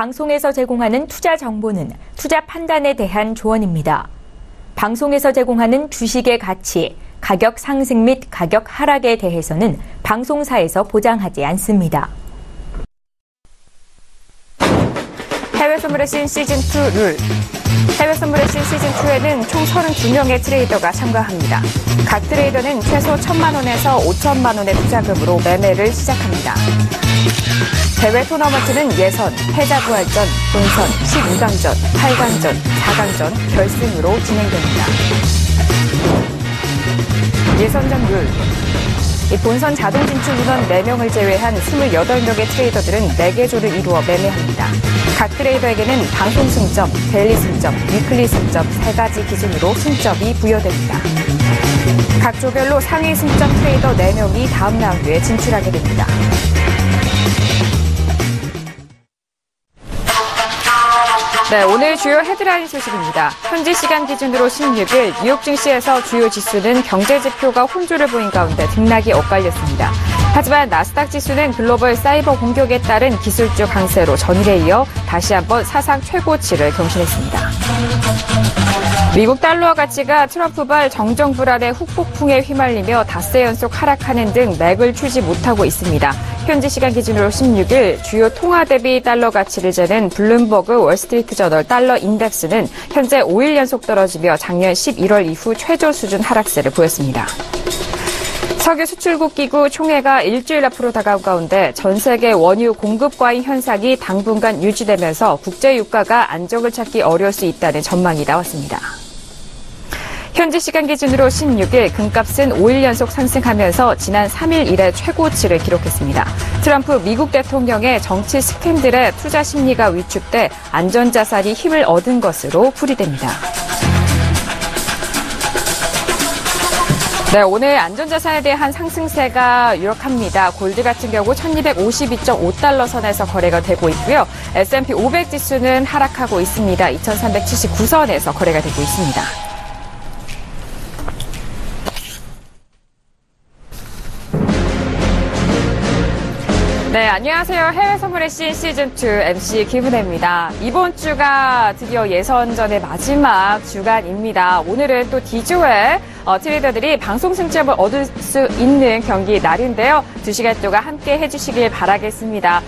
방송에서 제공하는 투자 정보는 투자 판단에 대한 조언입니다. 방송에서 제공하는 주식의 가치, 가격 상승 및 가격 하락에 대해서는 방송사에서 보장하지 않습니다. 해외 선물의 신 시즌2 룰. 해외 선물의 신 시즌2에는 총 32명의 트레이더가 참가합니다. 각 트레이더는 최소 1,000만 원에서 5천만 원의 투자금으로 매매를 시작합니다. 대회 토너먼트는 예선, 패자부활전, 본선, 12강전, 8강전, 4강전, 결승으로 진행됩니다. 예선전 룰. 이 본선 자동 진출 인원 4명을 제외한 28명의 트레이더들은 4개 조를 이루어 매매합니다. 각 트레이더에게는 방송 승점, 데일리 승점, 위클리 승점 3가지 기준으로 승점이 부여됩니다. 각 조별로 상위 승점 트레이더 4명이 다음 라운드에 진출하게 됩니다. 네, 오늘 주요 헤드라인 소식입니다. 현지 시간 기준으로 16일 뉴욕 증시에서 주요 지수는 경제 지표가 혼조를 보인 가운데 등락이 엇갈렸습니다. 하지만 나스닥 지수는 글로벌 사이버 공격에 따른 기술주 강세로 전일에 이어 다시 한번 사상 최고치를 경신했습니다. 미국 달러 가치가 트럼프발 정정 불안의 후폭풍에 휘말리며 닷새 연속 하락하는 등 맥을 추지 못하고 있습니다. 현지 시간 기준으로 16일 주요 통화 대비 달러 가치를 재는 블룸버그 월스트리트 저널 달러 인덱스는 현재 5일 연속 떨어지며 작년 11월 이후 최저 수준 하락세를 보였습니다. 석유 수출국 기구 총회가 일주일 앞으로 다가온 가운데 전 세계 원유 공급 과잉 현상이 당분간 유지되면서 국제 유가가 안정을 찾기 어려울 수 있다는 전망이 나왔습니다. 현지 시간 기준으로 16일 금값은 5일 연속 상승하면서 지난 3일 이래 최고치를 기록했습니다. 트럼프 미국 대통령의 정치 스캔들에 투자 심리가 위축돼 안전자산이 힘을 얻은 것으로 풀이됩니다. 네, 오늘 안전자산에 대한 상승세가 유력합니다. 골드 같은 경우 1252.5달러 선에서 거래가 되고 있고요. S&P 500 지수는 하락하고 있습니다. 2379선에서 거래가 되고 있습니다. 네, 안녕하세요. 해외 선물의 씬 시즌2 MC 김은혜입니다. 이번 주가 드디어 예선전의 마지막 주간입니다. 오늘은 또 D조의 트레이더들이 방송 승점을 얻을 수 있는 경기 날인데요. 2시간 동안 함께 해주시길 바라겠습니다.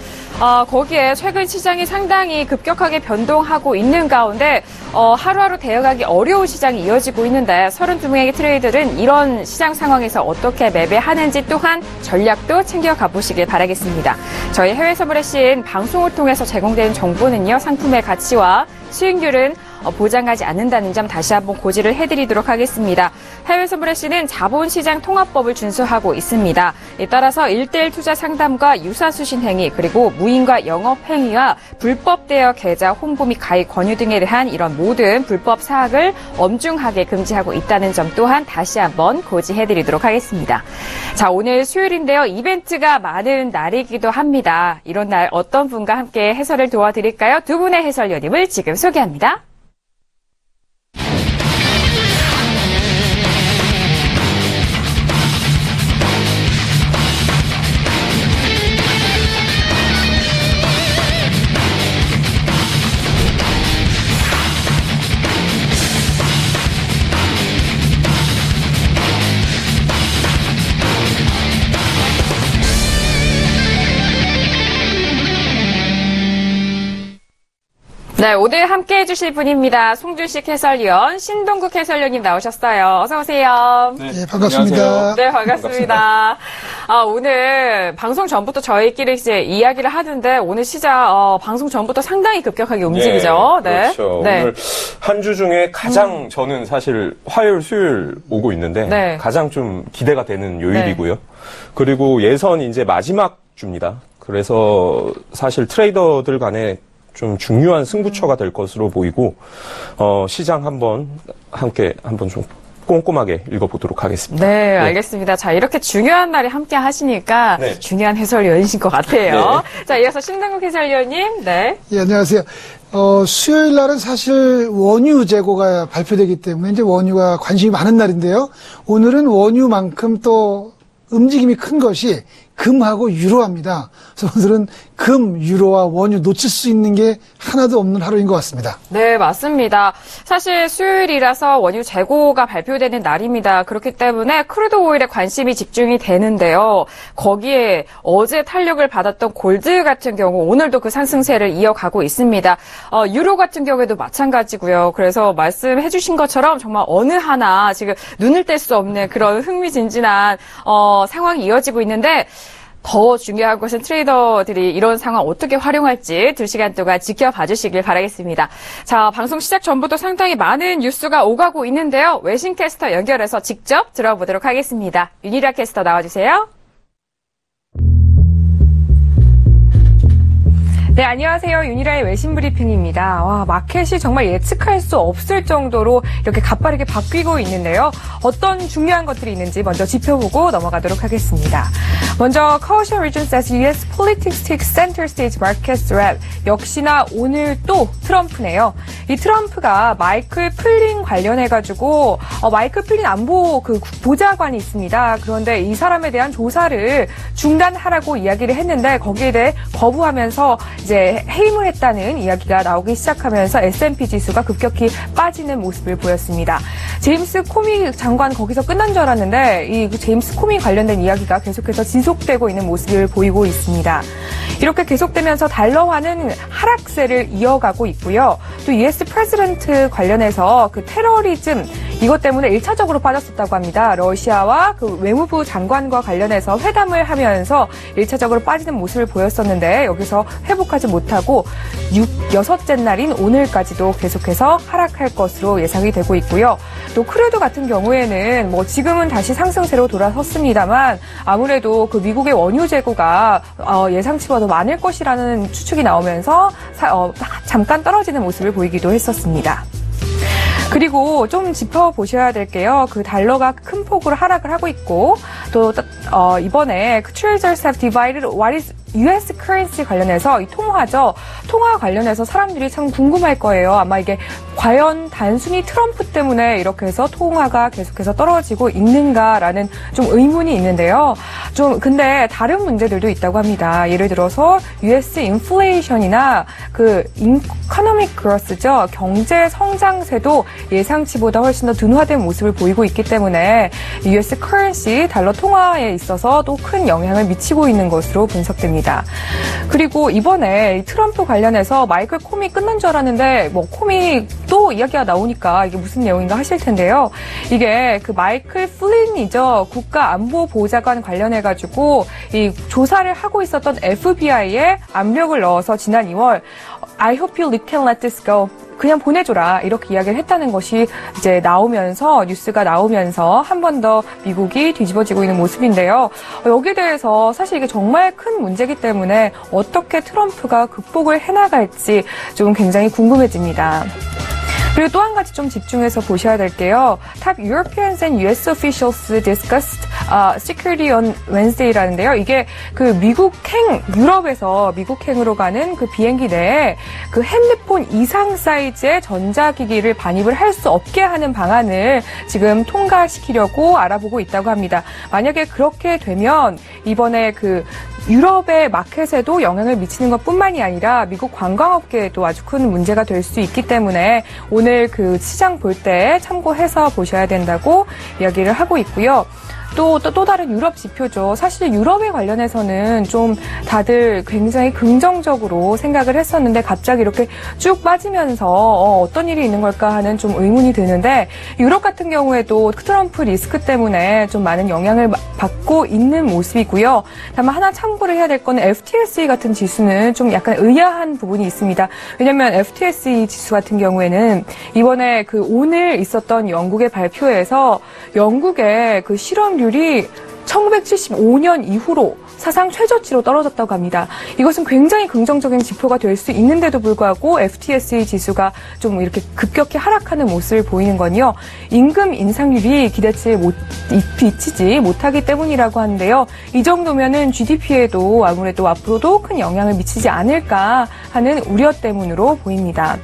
거기에 최근 시장이 상당히 급격하게 변동하고 있는 가운데 하루하루 대응하기 어려운 시장이 이어지고 있는데 32명의 트레이더들은 이런 시장 상황에서 어떻게 매매하는지 또한 전략도 챙겨가 보시길 바라겠습니다. 저희 해외 선물의 씬 방송을 통해서 제공되는 정보는요. 상품의 가치와 수익률은 보장하지 않는다는 점 다시 한번 고지를 해드리도록 하겠습니다. 해외 선물의 씨는 자본시장 통합법을 준수하고 있습니다. 따라서 1:1 투자 상담과 유사수신 행위 그리고 무인과 영업행위와 불법 대여 계좌 홍보 및 가입 권유 등에 대한 이런 모든 불법 사항을 엄중하게 금지하고 있다는 점 또한 다시 한번 고지해드리도록 하겠습니다. 자, 오늘 수요일인데요. 이벤트가 많은 날이기도 합니다. 이런 날 어떤 분과 함께 해설을 도와드릴까요? 두 분의 해설위원님을 지금 소개합니다. 네, 오늘 함께 해주실 분입니다. 송준식 해설위원, 신동국 해설위원님 나오셨어요. 어서 오세요. 네, 반갑습니다. 네, 반갑습니다. 오늘 방송 전부터 저희끼리 이제 이야기를 하는데 오늘 시장 방송 전부터 상당히 급격하게 움직이죠. 네, 그렇죠. 네. 오늘 한 주 중에 가장 저는 사실 화요일, 수요일 오고 있는데 네. 가장 좀 기대가 되는 요일이고요. 네. 그리고 예선이 이제 마지막 주입니다. 그래서 사실 트레이더들 간에 좀 중요한 승부처가 될 것으로 보이고 시장 함께 한번 좀 꼼꼼하게 읽어보도록 하겠습니다. 네, 알겠습니다. 자, 이렇게 중요한 날에 함께 하시니까 네. 중요한 해설위원이신 것 같아요. 네. 자, 이어서 신동국 해설위원님. 네. 예, 안녕하세요. 수요일 날은 사실 원유 재고가 발표되기 때문에 이제 원유가 관심이 많은 날인데요. 오늘은 원유만큼 또 움직임이 큰 것이 금하고 유로화입니다. 그래서 오늘은 금, 유로화, 원유 놓칠 수 있는 게 하나도 없는 하루인 것 같습니다. 네, 맞습니다. 사실 수요일이라서 원유 재고가 발표되는 날입니다. 그렇기 때문에 크루드 오일에 관심이 집중이 되는데요. 거기에 어제 탄력을 받았던 골드 같은 경우 오늘도 그 상승세를 이어가고 있습니다. 유로 같은 경우에도 마찬가지고요. 그래서 말씀해 주신 것처럼 정말 어느 하나 지금 눈을 뗄 수 없는 그런 흥미진진한 상황이 이어지고 있는데 더 중요한 것은 트레이더들이 이런 상황 어떻게 활용할지 2시간 동안 지켜봐 주시길 바라겠습니다. 자, 방송 시작 전부터 상당히 많은 뉴스가 오가고 있는데요. 외신 캐스터 연결해서 직접 들어보도록 하겠습니다. 윤희라 캐스터 나와주세요. 네, 안녕하세요. 윤희라의 외신 브리핑입니다. 와, 마켓이 정말 예측할 수 없을 정도로 이렇게 가파르게 바뀌고 있는데요. 어떤 중요한 것들이 있는지 먼저 짚어보고 넘어가도록 하겠습니다. 먼저 Caution Region says U.S. politics takes center stage market threat. 역시나 오늘 또 트럼프네요. 이 트럼프가 마이클 플린 관련해가지고 마이클 플린 안보 그 보좌관이 있습니다. 그런데 이 사람에 대한 조사를 중단하라고 이야기를 했는데 거기에 대해 거부하면서 이제 해임을 했다는 이야기가 나오기 시작하면서 S&P 지수가 급격히 빠지는 모습을 보였습니다. 제임스 코미 장관 거기서 끝난 줄 알았는데 이 제임스 코미 관련된 이야기가 계속해서 지속되고 있는 모습을 보이고 있습니다. 이렇게 계속되면서 달러화는 하락세를 이어가고 있고요. 또 US 프레지던트 관련해서 그 테러리즘 이것 때문에 1차적으로 빠졌었다고 합니다. 러시아와 그 외무부 장관과 관련해서 회담을 하면서 1차적으로 빠지는 모습을 보였었는데 여기서 회복하지 못하고 6째 날인 오늘까지도 계속해서 하락할 것으로 예상이 되고 있고요. 또 크루드 같은 경우에는 뭐 지금은 다시 상승세로 돌아섰습니다만 아무래도 그 미국의 원유 재고가 예상치보다 많을 것이라는 추측이 나오면서 잠깐 떨어지는 모습을 보이기도 했었습니다. 그리고 좀 짚어보셔야 될 게요. 그 달러가 큰 폭으로 하락을 하고 있고 또 이번에 그 Treasuries have divided what is US currency 관련해서 이 통화죠. 통화 관련해서 사람들이 참 궁금할 거예요. 아마 이게 과연 단순히 트럼프 때문에 이렇게 해서 통화가 계속해서 떨어지고 있는가라는 좀 의문이 있는데요. 좀 근데 다른 문제들도 있다고 합니다. 예를 들어서 US 인플레이션이나 그 economic growth죠. 경제 성장세도 예상치보다 훨씬 더 둔화된 모습을 보이고 있기 때문에 US currency 달러 통화에 있어서도 큰 영향을 미치고 있는 것으로 분석됩니다. 그리고 이번에 트럼프 관련해서 마이클 코미 끝난 줄 알았는데 뭐 코미 또 이야기가 나오니까 이게 무슨 내용인가 하실 텐데요. 이게 그 마이클 플린이죠. 국가안보보좌관 관련해가지고 이 조사를 하고 있었던 FBI에 압력을 넣어서 지난 2월 I hope you can let this go. 그냥 보내줘라 이렇게 이야기를 했다는 것이 이제 나오면서 뉴스가 나오면서 한 번 더 미국이 뒤집어지고 있는 모습인데요. 여기에 대해서 사실 이게 정말 큰 문제이기 때문에 어떻게 트럼프가 극복을 해나갈지 좀 굉장히 궁금해집니다. 그리고 또 한 가지 좀 집중해서 보셔야 될 게요. Top Europeans and US officials discussed security on Wednesday라는데요. 이게 그 유럽에서 미국행으로 가는 그 비행기 내에 그 핸드폰 이상 사이즈의 전자기기를 반입을 할 수 없게 하는 방안을 지금 통과시키려고 알아보고 있다고 합니다. 만약에 그렇게 되면 이번에 그 유럽의 마켓에도 영향을 미치는 것뿐만이 아니라 미국 관광업계에도 아주 큰 문제가 될 수 있기 때문에 오늘 그 시장 볼 때 참고해서 보셔야 된다고 이야기를 하고 있고요. 또 다른 유럽 지표죠. 사실 유럽에 관련해서는 좀 다들 굉장히 긍정적으로 생각을 했었는데 갑자기 이렇게 쭉 빠지면서 어떤 일이 있는 걸까 하는 좀 의문이 드는데 유럽 같은 경우에도 트럼프 리스크 때문에 좀 많은 영향을 받고 있는 모습이고요. 다만 하나 참고를 해야 될 거는 FTSE 같은 지수는 좀 약간 의아한 부분이 있습니다. 왜냐하면 FTSE 지수 같은 경우에는 이번에 그 오늘 있었던 영국의 발표에서 영국의 그 실업률이 1975년 이후로 사상 최저치로 떨어졌다고 합니다. 이것은 굉장히 긍정적인 지표가 될 수 있는데도 불구하고 FTSE 지수가 좀 이렇게 급격히 하락하는 모습을 보이는 건요. 임금 인상률이 기대치에 미치지 못하기 때문이라고 하는데요. 이 정도면은 GDP에도 아무래도 앞으로도 큰 영향을 미치지 않을까 하는 우려 때문으로 보입니다.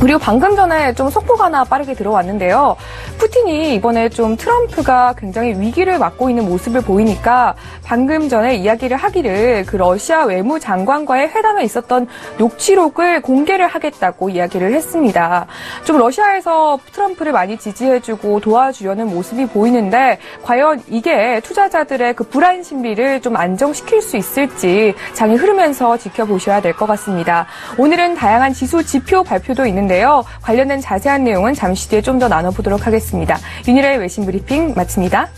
그리고 방금 전에 좀 속보가 하나 빠르게 들어왔는데요. 푸틴이 이번에 좀 트럼프가 굉장히 위기를 맞고 있는 모습을 보이니까 방금 전에 이야기를 하기를 그 러시아 외무장관과의 회담에 있었던 녹취록을 공개를 하겠다고 이야기를 했습니다. 좀 러시아에서 트럼프를 많이 지지해주고 도와주려는 모습이 보이는데 과연 이게 투자자들의 그 불안 심리를 좀 안정시킬 수 있을지 장이 흐르면서 지켜보셔야 될 것 같습니다. 오늘은 다양한 지수 지표 발표도 있는데요. 관련된 자세한 내용은 잠시 뒤에 좀 더 나눠보도록 하겠습니다. 윤일의 외신 브리핑 마칩니다.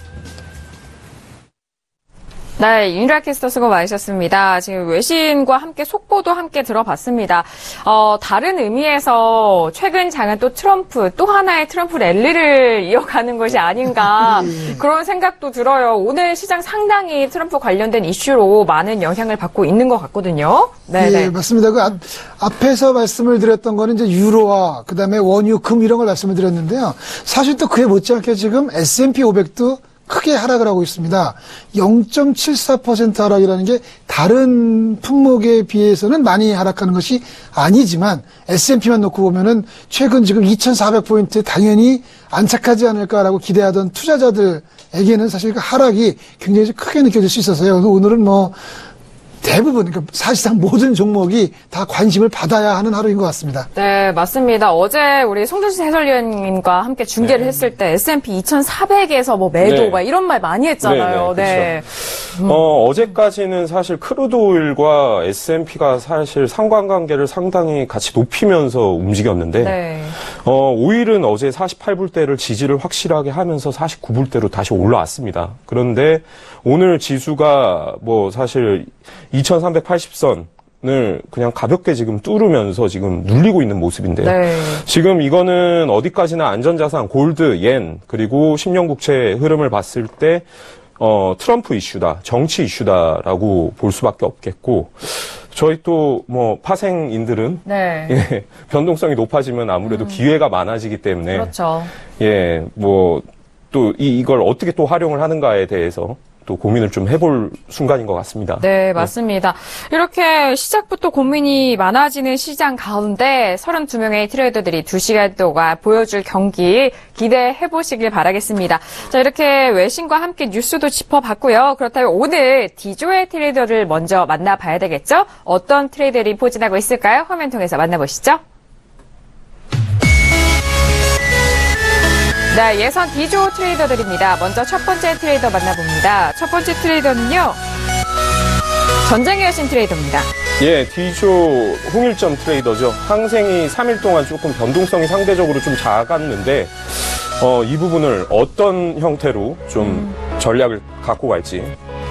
네, 윤일아 캐스터 수고 많으셨습니다. 지금 외신과 함께 속보도 함께 들어봤습니다. 다른 의미에서 최근 장은 또 트럼프, 또 하나의 트럼프 랠리를 이어가는 것이 아닌가 그런 생각도 들어요. 오늘 시장 상당히 트럼프 관련된 이슈로 많은 영향을 받고 있는 것 같거든요. 네, 예, 맞습니다. 그 앞에서 말씀을 드렸던 거는 이제 유로화, 그 다음에 원유, 금 이런 걸 말씀을 드렸는데요. 사실 또 그에 못지않게 지금 S&P 500도 크게 하락을 하고 있습니다. 0.74% 하락이라는 게 다른 품목에 비해서는 많이 하락하는 것이 아니지만 S&P만 놓고 보면은 최근 지금 2,400포인트 당연히 안착하지 않을까라고 기대하던 투자자들에게는 사실 그 하락이 굉장히 크게 느껴질 수 있어서요. 그래서 오늘은 뭐 대부분, 그러니까 사실상 모든 종목이 다 관심을 받아야 하는 하루인 것 같습니다. 네, 맞습니다. 어제 우리 송준신 해설위원님과 함께 중계를 했을 때 S&P 2,400에서 뭐 매도 막 이런 말 많이 했잖아요. 네. 어제까지는 사실 크루드오일과 S&P가 사실 상관관계를 상당히 같이 높이면서 움직였는데 오일은 어제 48불대를 지지를 확실하게 하면서 49불대로 다시 올라왔습니다. 그런데 오늘 지수가 뭐 사실 2380선을 그냥 가볍게 지금 뚫으면서 지금 눌리고 있는 모습인데요. 지금 이거는 어디까지나 안전자산, 골드, 옌, 그리고 10년 국채 흐름을 봤을 때 트럼프 이슈다, 정치 이슈다라고 볼 수밖에 없겠고, 저희 또 뭐 파생인들은 예, 변동성이 높아지면 아무래도 기회가 많아지기 때문에 예, 뭐 또 이걸 어떻게 또 활용을 하는가에 대해서 또 고민을 좀 해볼 순간인 것 같습니다. 네, 맞습니다. 이렇게 시작부터 고민이 많아지는 시장 가운데 32명의 트레이더들이 2시간 동안 보여줄 경기 기대해 보시길 바라겠습니다. 자, 이렇게 외신과 함께 뉴스도 짚어봤고요. 그렇다면 오늘 D조의 트레이더를 먼저 만나봐야 되겠죠? 어떤 트레이더들이 포진하고 있을까요? 화면 통해서 만나보시죠. 네, 예선 D조 트레이더들입니다. 먼저 첫 번째 트레이더 만나봅니다. 첫 번째 트레이더는요, 전쟁의 여신 트레이더입니다. 예, D조 홍일점 트레이더죠. 항생이 3일 동안 조금 변동성이 상대적으로 좀 작았는데, 이 부분을 어떤 형태로 좀 전략을 갖고 갈지.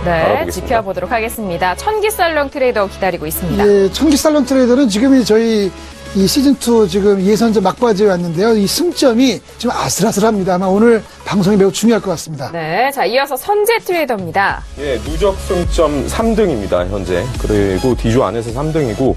알아보겠습니다. 지켜보도록 하겠습니다. 천기살롱 트레이더 기다리고 있습니다. 예, 천기살롱 트레이더는 지금 저희 이 시즌2 지금 예선전 막바지에 왔는데요. 이 승점이 좀 아슬아슬합니다. 아마 오늘 방송이 매우 중요할 것 같습니다. 네, 자, 이어서 선재 트레이더입니다. 예, 누적 승점 3등입니다, 현재. 그리고 D조 안에서 3등이고,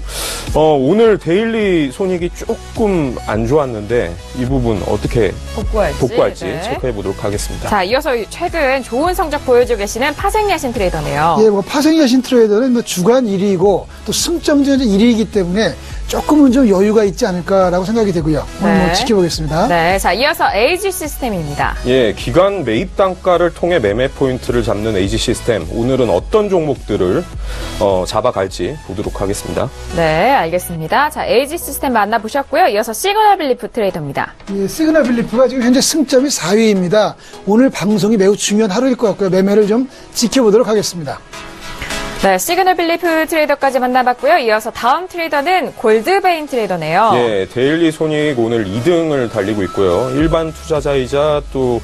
오늘 데일리 손익이 조금 안 좋았는데, 이 부분 어떻게 복구할지 체크해 보도록 하겠습니다. 자, 이어서 최근 좋은 성적 보여주고 계시는 파생야신 트레이더네요. 예, 뭐 파생야신 트레이더는 뭐 주간 1위이고 또 승점전 1위이기 때문에 조금은 좀 여유가 있지 않을까라고 생각이 되고요. 오늘 뭐 지켜보겠습니다. 네, 자, 이어서 AG 시스템입니다. 예, 기간 매입 단가를 통해 매매 포인트를 잡는 AG 시스템. 오늘은 어떤 종목들을 잡아갈지 보도록 하겠습니다. 네, 알겠습니다. 자, AG 시스템 만나보셨고요. 이어서 시그널 빌리프 트레이더입니다. 예, 시그널 빌리프가 지금 현재 승점이 4위입니다. 오늘 방송이 매우 중요한 하루일 것 같고요. 매매를 좀 지켜보도록 하겠습니다. 네, 시그널 빌리프 트레이더까지 만나봤고요. 이어서 다음 트레이더는 골드베인 트레이더네요. 예, 데일리 손익 오늘 2등을 달리고 있고요. 일반 투자자이자 또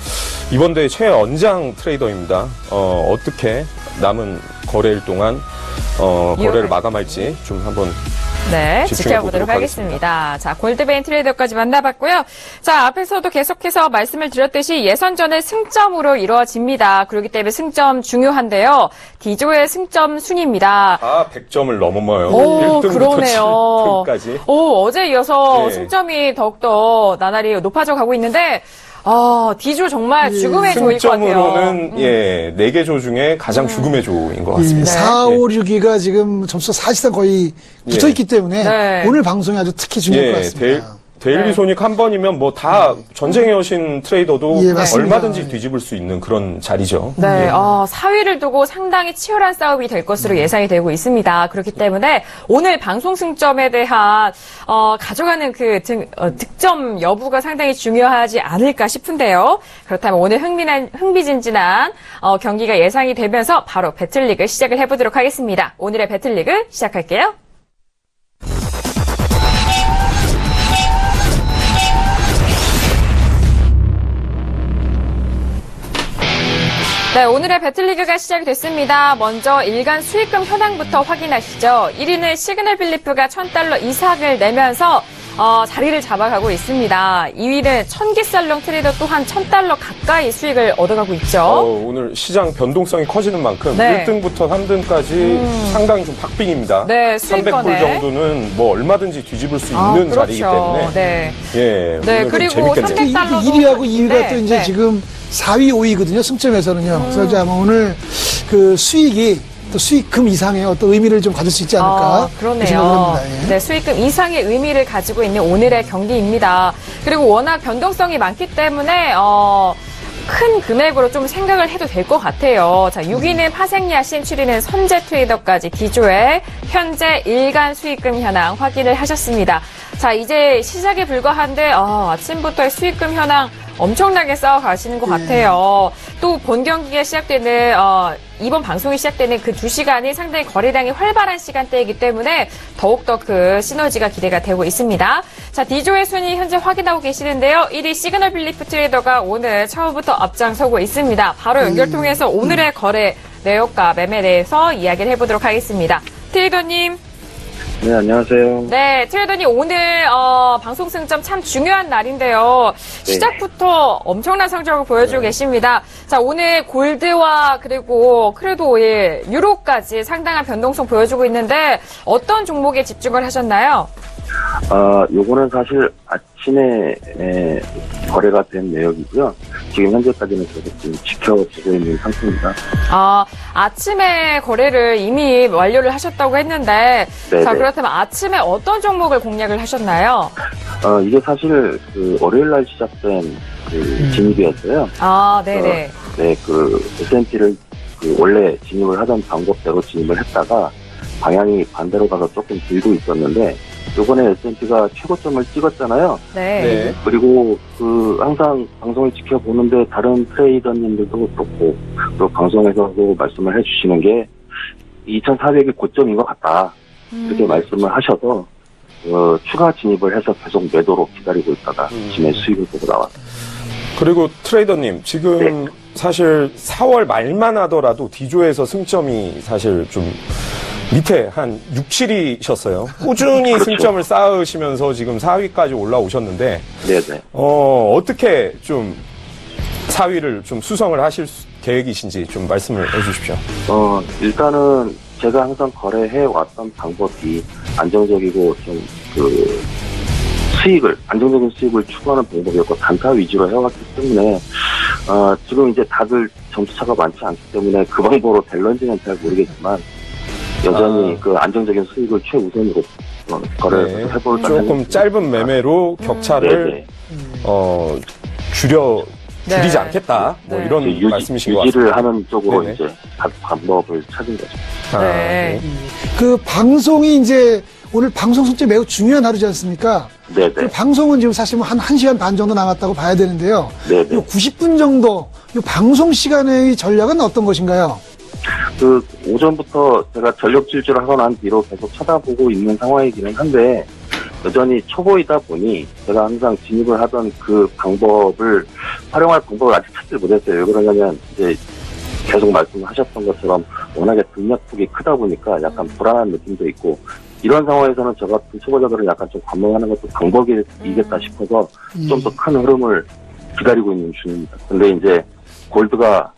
이번 대회 최연장 트레이더입니다. 어떻게 남은 거래일 동안 거래를 마감할지 좀 한번 지켜보도록 하겠습니다. 자, 골드베인 트레이더까지 만나봤고요. 자, 앞에서도 계속해서 말씀을 드렸듯이 예선전은 승점으로 이루어집니다. 그렇기 때문에 승점 중요한데요. D조의 승점 순입니다. 100점을 넘어요. 오, 1등부터 그러네요. 7등까지. 어제 이어서 승점이 더욱더 나날이 높아져 가고 있는데, D조 정말 죽음의 조일 것 같아요. 승점으로는 4개 조 중에 가장 죽음의 조인 것 같습니다. 4, 5, 6위가 지금 점수 사실상 거의 붙어있기 때문에 오늘 방송이 아주 특히 중요할 것 같습니다. 데일리 네. 손익 한 번이면 뭐 다 전쟁의 여신 트레이더도 예, 맞습니다. 얼마든지 뒤집을 수 있는 그런 자리죠. 네, 예. 4위를 두고 상당히 치열한 싸움이 될 것으로 예상이 되고 있습니다. 그렇기 때문에 오늘 방송 승점에 대한 가져가는 그 득점 여부가 상당히 중요하지 않을까 싶은데요. 그렇다면 오늘 흥미진진한 경기가 예상이 되면서 바로 배틀리그 시작을 해보도록 하겠습니다. 오늘의 배틀리그 시작할게요. 네, 오늘의 배틀리그가 시작이 됐습니다. 먼저 일간 수익금 현황부터 확인하시죠. 1위는 시그널빌리프가 $1,000 이상을 내면서 자리를 잡아가고 있습니다. 2위는 천기살롱 트레이더 또한 $1,000 가까이 수익을 얻어가고 있죠. 오늘 시장 변동성이 커지는 만큼 네. 1등부터 3등까지 상당히 좀 박빙입니다. 네, 300불 수익권에. 정도는 뭐 얼마든지 뒤집을 수 있는 그렇죠. 자리이기 때문에 네. 예, 네, 오늘 그리고 좀 재밌겠네요. 300달러도 1위하고 2위가 또 이제 네. 지금 4위, 5위거든요. 승점에서는요. 그래서 이제 아마 오늘 그 수익이 또 수익금 이상의 어떤 의미를 좀 가질 수 있지 않을까. 그러네요. 생각을 합니다. 예. 네, 수익금 이상의 의미를 가지고 있는 오늘의 경기입니다. 그리고 워낙 변동성이 많기 때문에 큰 금액으로 좀 생각을 해도 될 것 같아요. 자, 6위는 파생야신, 7위는 선제 트레이더까지 기조에 현재 일간 수익금 현황 확인을 하셨습니다. 자, 이제 시작에 불과한데 아침부터의 수익금 현황 엄청나게 쌓아가시는 것 같아요. 또 본 경기가 시작되는 이번 방송이 시작되는 그 2시간이 상당히 거래량이 활발한 시간대이기 때문에 더욱더 그 시너지가 기대가 되고 있습니다. 자, D조의 순위 현재 확인하고 계시는데요. 1위 시그널 빌리프 트레이더가 오늘 처음부터 앞장서고 있습니다. 바로 연결 통해서 오늘의 거래 내역과 매매에 대해서 이야기를 해보도록 하겠습니다. 트레이더님. 네, 안녕하세요. 네, 트레이더님 오늘 방송 승점 참 중요한 날인데요. 시작부터 엄청난 성적을 보여주고 계십니다. 자, 오늘 골드와 그리고 크루드 오일, 유로까지 상당한 변동성 보여주고 있는데 어떤 종목에 집중을 하셨나요? 요거는 사실 아침에 거래가 된 내역이고요. 지금 현재까지는 계속 지금 지켜보고 있는 상태입니다. 아침에 거래를 이미 완료를 하셨다고 했는데, 네네. 자, 그렇다면 아침에 어떤 종목을 공략을 하셨나요? 이게 사실 그 월요일날 시작된 그 진입이었어요. 네네. 네, 그 S&P를 그 원래 진입을 하던 방법대로 진입을 했다가 방향이 반대로 가서 조금 들고 있었는데, 요번에 S&P가 최고점을 찍었잖아요. 네. 그리고 그 항상 방송을 지켜보는데 다른 트레이더님들도 그렇고 또 방송에서도 말씀을 해주시는 게 2,400이 고점인 것 같다 이렇게 말씀을 하셔서 추가 진입을 해서 계속 매도로 기다리고 있다가 아침에 수익을 보고 나왔습니다. 그리고 트레이더님 지금 네. 사실 4월 말만 하더라도 D조에서 승점이 사실 좀 밑에 한 6, 7위셨어요. 꾸준히 그렇죠. 승점을 쌓으시면서 지금 4위까지 올라오셨는데, 네네. 어떻게 좀 4위를 좀 수성을 하실 계획이신지 좀 말씀을 해 주십시오. 일단은 제가 항상 거래해 왔던 방법이 안정적이고 좀 안정적인 수익을 추구하는 방법이었고 단타 위주로 해왔기 때문에, 지금 이제 다들 점수차가 많지 않기 때문에 그 방법으로 될런지는 잘 모르겠지만, 여전히 그 안정적인 수익을 최우선으로 거래를 해볼 조금 짧은 매매로 격차를 줄이지 않겠다. 뭐 네. 이런 말씀이신 것 같습니다. 유지를 하는 쪽으로 네네. 이제 방법을 찾은 거죠. 네. 그 방송이 이제 오늘 방송 숙제 매우 중요한 하루지 않습니까? 네네. 그 방송은 지금 사실 뭐 한 1시간 반 정도 남았다고 봐야 되는데요. 네네. 요 90분 정도 요 방송 시간의 전략은 어떤 것인가요? 그 오전부터 제가 전력 질주를 하고 난 뒤로 계속 쳐다보고 있는 상황이기는 한데 여전히 초보이다 보니 제가 항상 진입을 하던 그 방법을 활용할 방법을 아직 찾지 못했어요. 왜 그러냐면 이제 계속 말씀하셨던 것처럼 워낙에 등락폭이 크다 보니까 약간 불안한 느낌도 있고 이런 상황에서는 저 같은 초보자들은 약간 좀 관망하는 것도 방법이겠다 싶어서 좀 더 큰 흐름을 기다리고 있는 중입니다. 근데 이제 골드가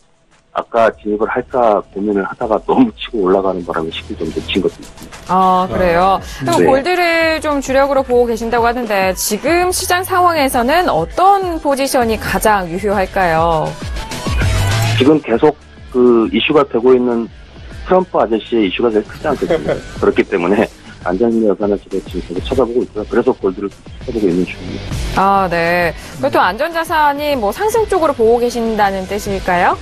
아까 진입을 할까 고민을 하다가 너무 치고 올라가는 바람에 쉽게 좀 놓친 것도 있습니다. 그래요. 그럼 네. 골드를 좀 주력으로 보고 계신다고 하는데 지금 시장 상황에서는 어떤 포지션이 가장 유효할까요? 지금 계속 그 이슈가 되고 있는 트럼프 아저씨의 이슈가 제일 크지 않겠습니까? 그렇기 때문에 안전자 자산을 제가 지금 계속 찾아보고 있고요. 그래서 골드를 찾아보고 있는 중입니다. 아, 네. 그것도 안전자산이 뭐 상승 쪽으로 보고 계신다는 뜻일까요?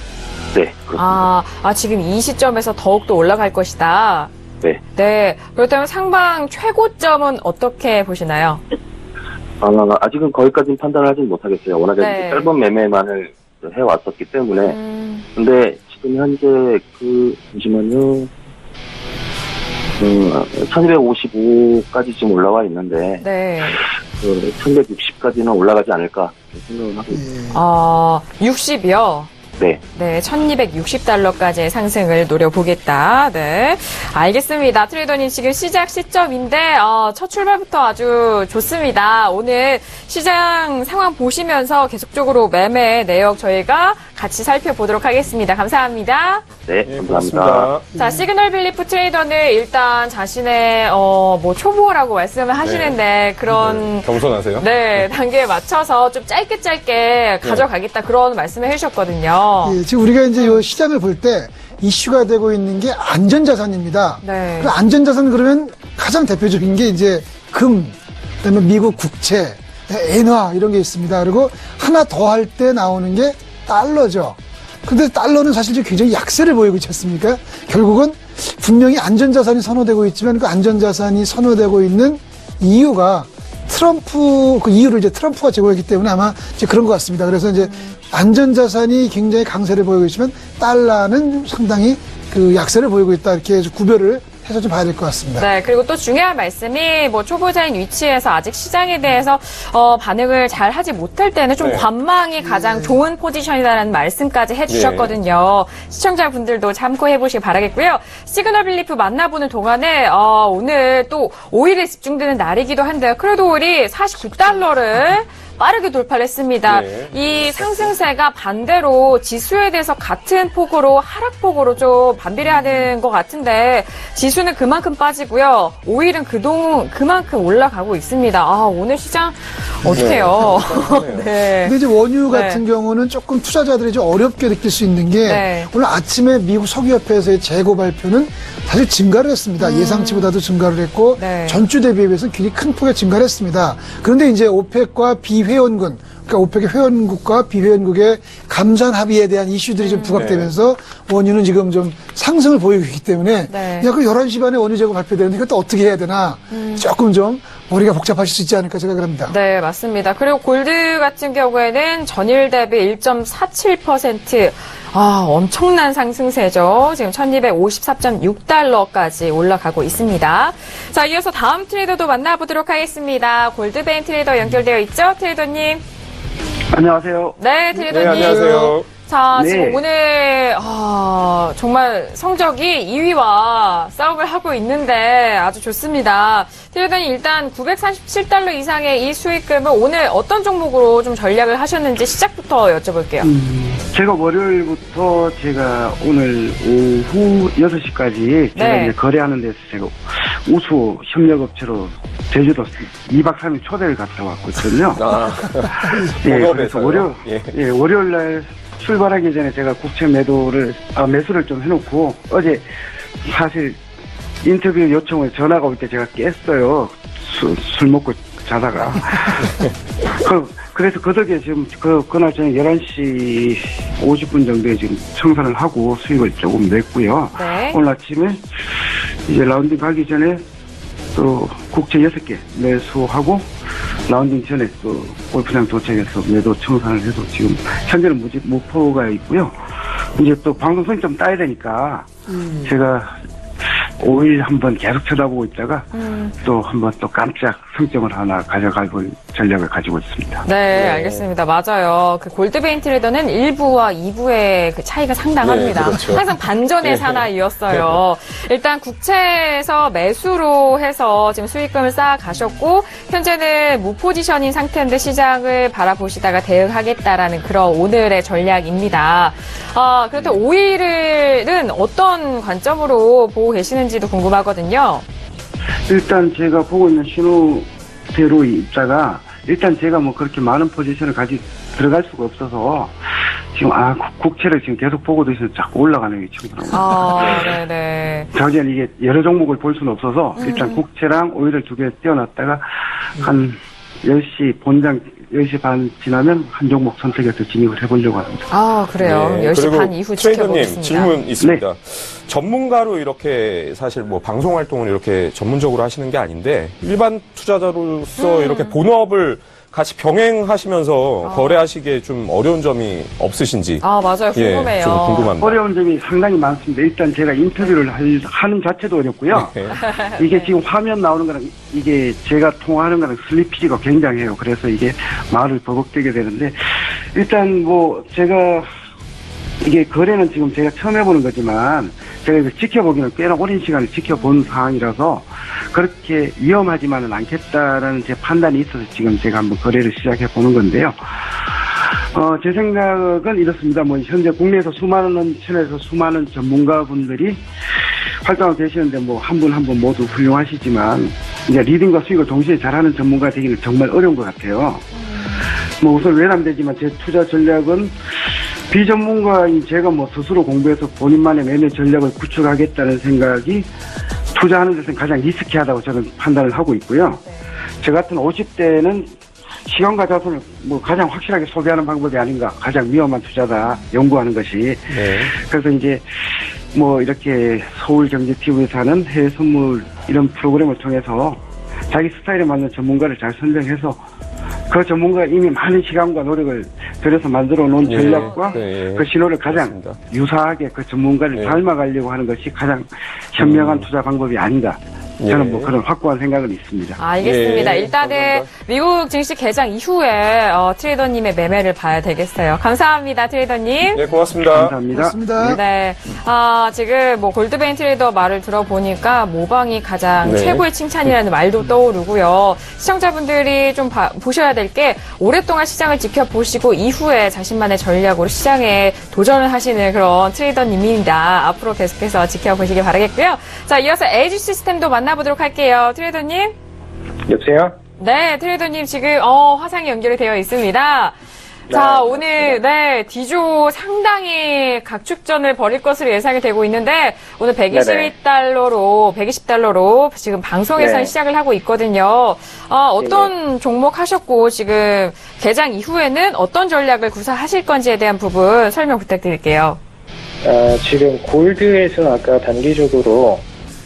네, 그렇습니다. 지금 이 시점에서 더욱더 올라갈 것이다. 네. 네. 그렇다면 상방 최고점은 어떻게 보시나요? 아직은 거기까지는 판단을 하진 못하겠어요. 워낙에 네. 짧은 매매만을 해왔었기 때문에. 근데 지금 현재 잠시만요. 1255까지 지금 올라와 있는데, 네. 1160까지는 올라가지 않을까 생각을 하고 있습니다. 60이요? 네. 네, 1260달러까지의 상승을 노려보겠다. 네. 알겠습니다. 트레이더님 지금 시작 시점인데, 첫 출발부터 아주 좋습니다. 오늘 시장 상황 보시면서 계속적으로 매매 내역 저희가 같이 살펴보도록 하겠습니다. 감사합니다. 네, 예, 감사합니다. 고맙습니다. 자, 시그널 빌리프 트레이더는 일단 자신의, 초보라고 말씀을 하시는데, 그런, 겸손하세요? 네, 단계에 맞춰서 좀 짧게 가져가겠다 그런 말씀을 해주셨거든요. 예, 지금 우리가 이제 이 시장을 볼 때 이슈가 되고 있는 게 안전자산입니다. 네. 그 안전자산 그러면 가장 대표적인 게 이제 금, 그다음에 미국 국채, 엔화 이런 게 있습니다. 그리고 하나 더 할 때 나오는 게 달러죠. 근데 달러는 사실 지금 굉장히 약세를 보이고 있지 않습니까? 결국은 분명히 안전자산이 선호되고 있지만 그 안전자산이 선호되고 있는 이유가 트럼프, 그 이유를 이제 트럼프가 제공했기 때문에 아마 이제 그런 것 같습니다. 그래서 이제 안전자산이 굉장히 강세를 보이고 있지만 달러는 상당히 그 약세를 보이고 있다. 이렇게 구별을 해서 좀 봐야 될 것 같습니다. 네, 그리고 또 중요한 말씀이 뭐 초보자인 위치에서 아직 시장에 대해서 반응을 잘 하지 못할 때는 좀 네. 관망이 가장 좋은 포지션이라는 말씀까지 해주셨거든요. 시청자분들도 참고해 보시기 바라겠고요. 시그널 빌리프 만나보는 동안에 오늘 또 5일에 집중되는 날이기도 한데요. 크루드 오일이 49달러를 빠르게 돌파를 했습니다. 네. 이 상승세가 반대로 지수에 대해서 같은 폭으로 하락폭으로 좀 반비례하는 것 같은데 지수는 그만큼 빠지고요. 오일은 그만큼 올라가고 있습니다. 오늘 시장 어떡해요. 네. 네. 근데 이제 원유 네. 같은 경우는 조금 투자자들이 좀 어렵게 느낄 수 있는 게 네. 오늘 아침에 미국 석유협회에서의 재고 발표는 사실 증가를 했습니다. 예상치보다도 증가를 했고 네. 전주 대비에 비해서 굉장히 큰 폭의 증가를 했습니다. 그런데 이제 오펙과 비회원군 그러니까 오펙의 회원국과 비회원국의 감산 합의에 대한 이슈들이 좀 부각되면서 원유는 지금 좀 상승을 보이고 있기 때문에 네. 야, 그 11시 반에 원유 재고 발표되는데 이것도 어떻게 해야 되나 조금 좀 머리가 복잡하실 수 있지 않을까 생각을 합니다. 네, 맞습니다. 그리고 골드 같은 경우에는 전일 대비 1.47%. 엄청난 상승세죠. 지금 1254.6달러까지 올라가고 있습니다. 자, 이어서 다음 트레이더도 만나보도록 하겠습니다. 골드베인 트레이더 연결되어 있죠? 트레이더님. 안녕하세요. 네, 트레이더님. 네, 안녕하세요. 자, 네. 지금 오늘 정말 성적이 2위와 싸움을 하고 있는데 아주 좋습니다. 트레이더님 일단 937달러 이상의 이 수익금을 오늘 어떤 종목으로 좀 전략을 하셨는지 시작부터 여쭤볼게요. 제가 월요일부터 제가 오늘 오후 6시까지 제가 네. 이제 거래하는 데서 제가 우수 협력업체로 제주도 2박 3일 초대를 갔다 왔거든요. 예, 그래서 월요일 날 출발하기 전에 제가 국채 매수를 좀 해놓고 어제 사실 인터뷰 요청을 전화가 올 때 제가 깼어요. 술 먹고 자다가. 그래서 그 덕에 지금 그날 저녁 11시 50분 정도에 지금 청산을 하고 수익을 조금 냈고요. 네. 오늘 아침에 이제 라운딩 가기 전에 또 국채 6개 매수하고 라운딩 전에 또 골프장 도착해서 매도 청산을 해서 지금 현재는 무포가 있고요. 이제 또 방송성이 좀 따야 되니까 제가 5일 한번 계속 쳐다보고 있다가 또 한번 또 깜짝 성점을 하나 가져갈 전략을 가지고 있습니다. 네, 알겠습니다. 맞아요. 그 골드베인 트레이더는 1부와 2부의 그 차이가 상당합니다. 네, 그렇죠. 항상 반전의 네. 사나이였어요. 일단 국채에서 매수로 해서 지금 수익금을 쌓아 가셨고 현재는 무포지션인 상태인데 시장을 바라보시다가 대응하겠다라는 그런 오늘의 전략입니다. 그렇다면 5일은 어떤 관점으로 보고 계시는지도 궁금하거든요. 일단 제가 보고 있는 신호대로 있다가 일단 제가 뭐 그렇게 많은 포지션을 들어갈 수가 없어서 지금 국채를 지금 계속 보고 계셔서 자꾸 올라가는 게 친구라고. 아, 네네. 자기는 이게 여러 종목을 볼 수는 없어서 일단 국채랑 오일을 두 개 띄워놨다가 한 10시 본장 10시 반 지나면 한 종목 선택해서 진입을 해보려고 합니다. 아, 그래요. 네, 10시 그리고 반 이후 트레이더님 지켜보겠습니다. 질문 있습니다. 전문가로 이렇게 사실 뭐 방송 활동을 이렇게 전문적으로 하시는 게 아닌데 일반 투자자로서 이렇게 본업을 같이 병행하시면서 거래하시기에 좀 어려운 점이 없으신지. 아, 맞아요. 궁금해요. 예, 좀 궁금합니다. 어려운 점이 상당히 많습니다. 일단 제가 인터뷰를 하는 자체도 어렵고요. 네. 이게 지금 화면 나오는 거랑 이게 제가 통화하는 거랑 슬리피지가 굉장해요. 그래서 이게 말을 버벅대게 되는데 일단 뭐 제가 이게 거래는 지금 제가 처음 해보는 거지만 제가 이거 지켜보기는 꽤나 오랜 시간을 지켜본 상황이라서 그렇게 위험하지만은 않겠다라는 제 판단이 있어서 지금 제가 한번 거래를 시작해 보는 건데요. 제 생각은 이렇습니다. 뭐 현재 국내에서 수많은 천에서 수많은 전문가분들이 활동하고 계시는데 뭐 한 분 한 분 모두 훌륭하시지만 이제 리딩과 수익을 동시에 잘하는 전문가 되기는 정말 어려운 것 같아요. 뭐 우선 외람되지만 제 투자 전략은 비전문가인 제가 뭐 스스로 공부해서 본인만의 매매 전략을 구축하겠다는 생각이 투자하는 데서는 가장 리스키하다고 저는 판단을 하고 있고요. 저 같은 50대는 시간과 자산을 뭐 가장 확실하게 소비하는 방법이 아닌가. 가장 위험한 투자다. 연구하는 것이. 네. 그래서 이제 뭐 이렇게 서울경제TV에서 하는 해외 선물 이런 프로그램을 통해서 자기 스타일에 맞는 전문가를 잘 선정해서 그 전문가가 이미 많은 시간과 노력을 들여서 만들어 놓은 예, 전략과 네, 그 신호를 가장 그렇습니다. 유사하게 그 전문가를 네. 닮아가려고 하는 것이 가장 현명한 투자 방법이 아닌가. 저는 뭐 그런 확고한 생각은 있습니다. 알겠습니다. 예, 일단은 감사합니다. 미국 증시 개장 이후에 트레이더님의 매매를 봐야 되겠어요. 감사합니다, 트레이더님. 네, 고맙습니다. 감사합니다. 고맙습니다. 네. 지금 뭐 골드베인 트레이더 말을 들어보니까 모방이 가장 네. 최고의 칭찬이라는 말도 떠오르고요. 시청자분들이 좀 보셔야 될 게 오랫동안 시장을 지켜보시고 이후에 자신만의 전략으로 시장에 도전을 하시는 그런 트레이더님입니다. 앞으로 계속해서 지켜보시기 바라겠고요. 자, 이어서 LG 시스템도 만나보도록 할게요. 트레이더님. 여보세요? 네, 트레이더님 지금 화상이 연결이 되어 있습니다. 자, 오늘 디조 상당히 각축전을 벌일 것으로 예상이 되고 있는데 오늘 120달러로 지금 방송에서 네. 시작을 하고 있거든요. 어떤 종목 하셨고 지금 개장 이후에는 어떤 전략을 구사하실 건지에 대한 부분 설명 부탁드릴게요. 지금 골드에서 아까 단기적으로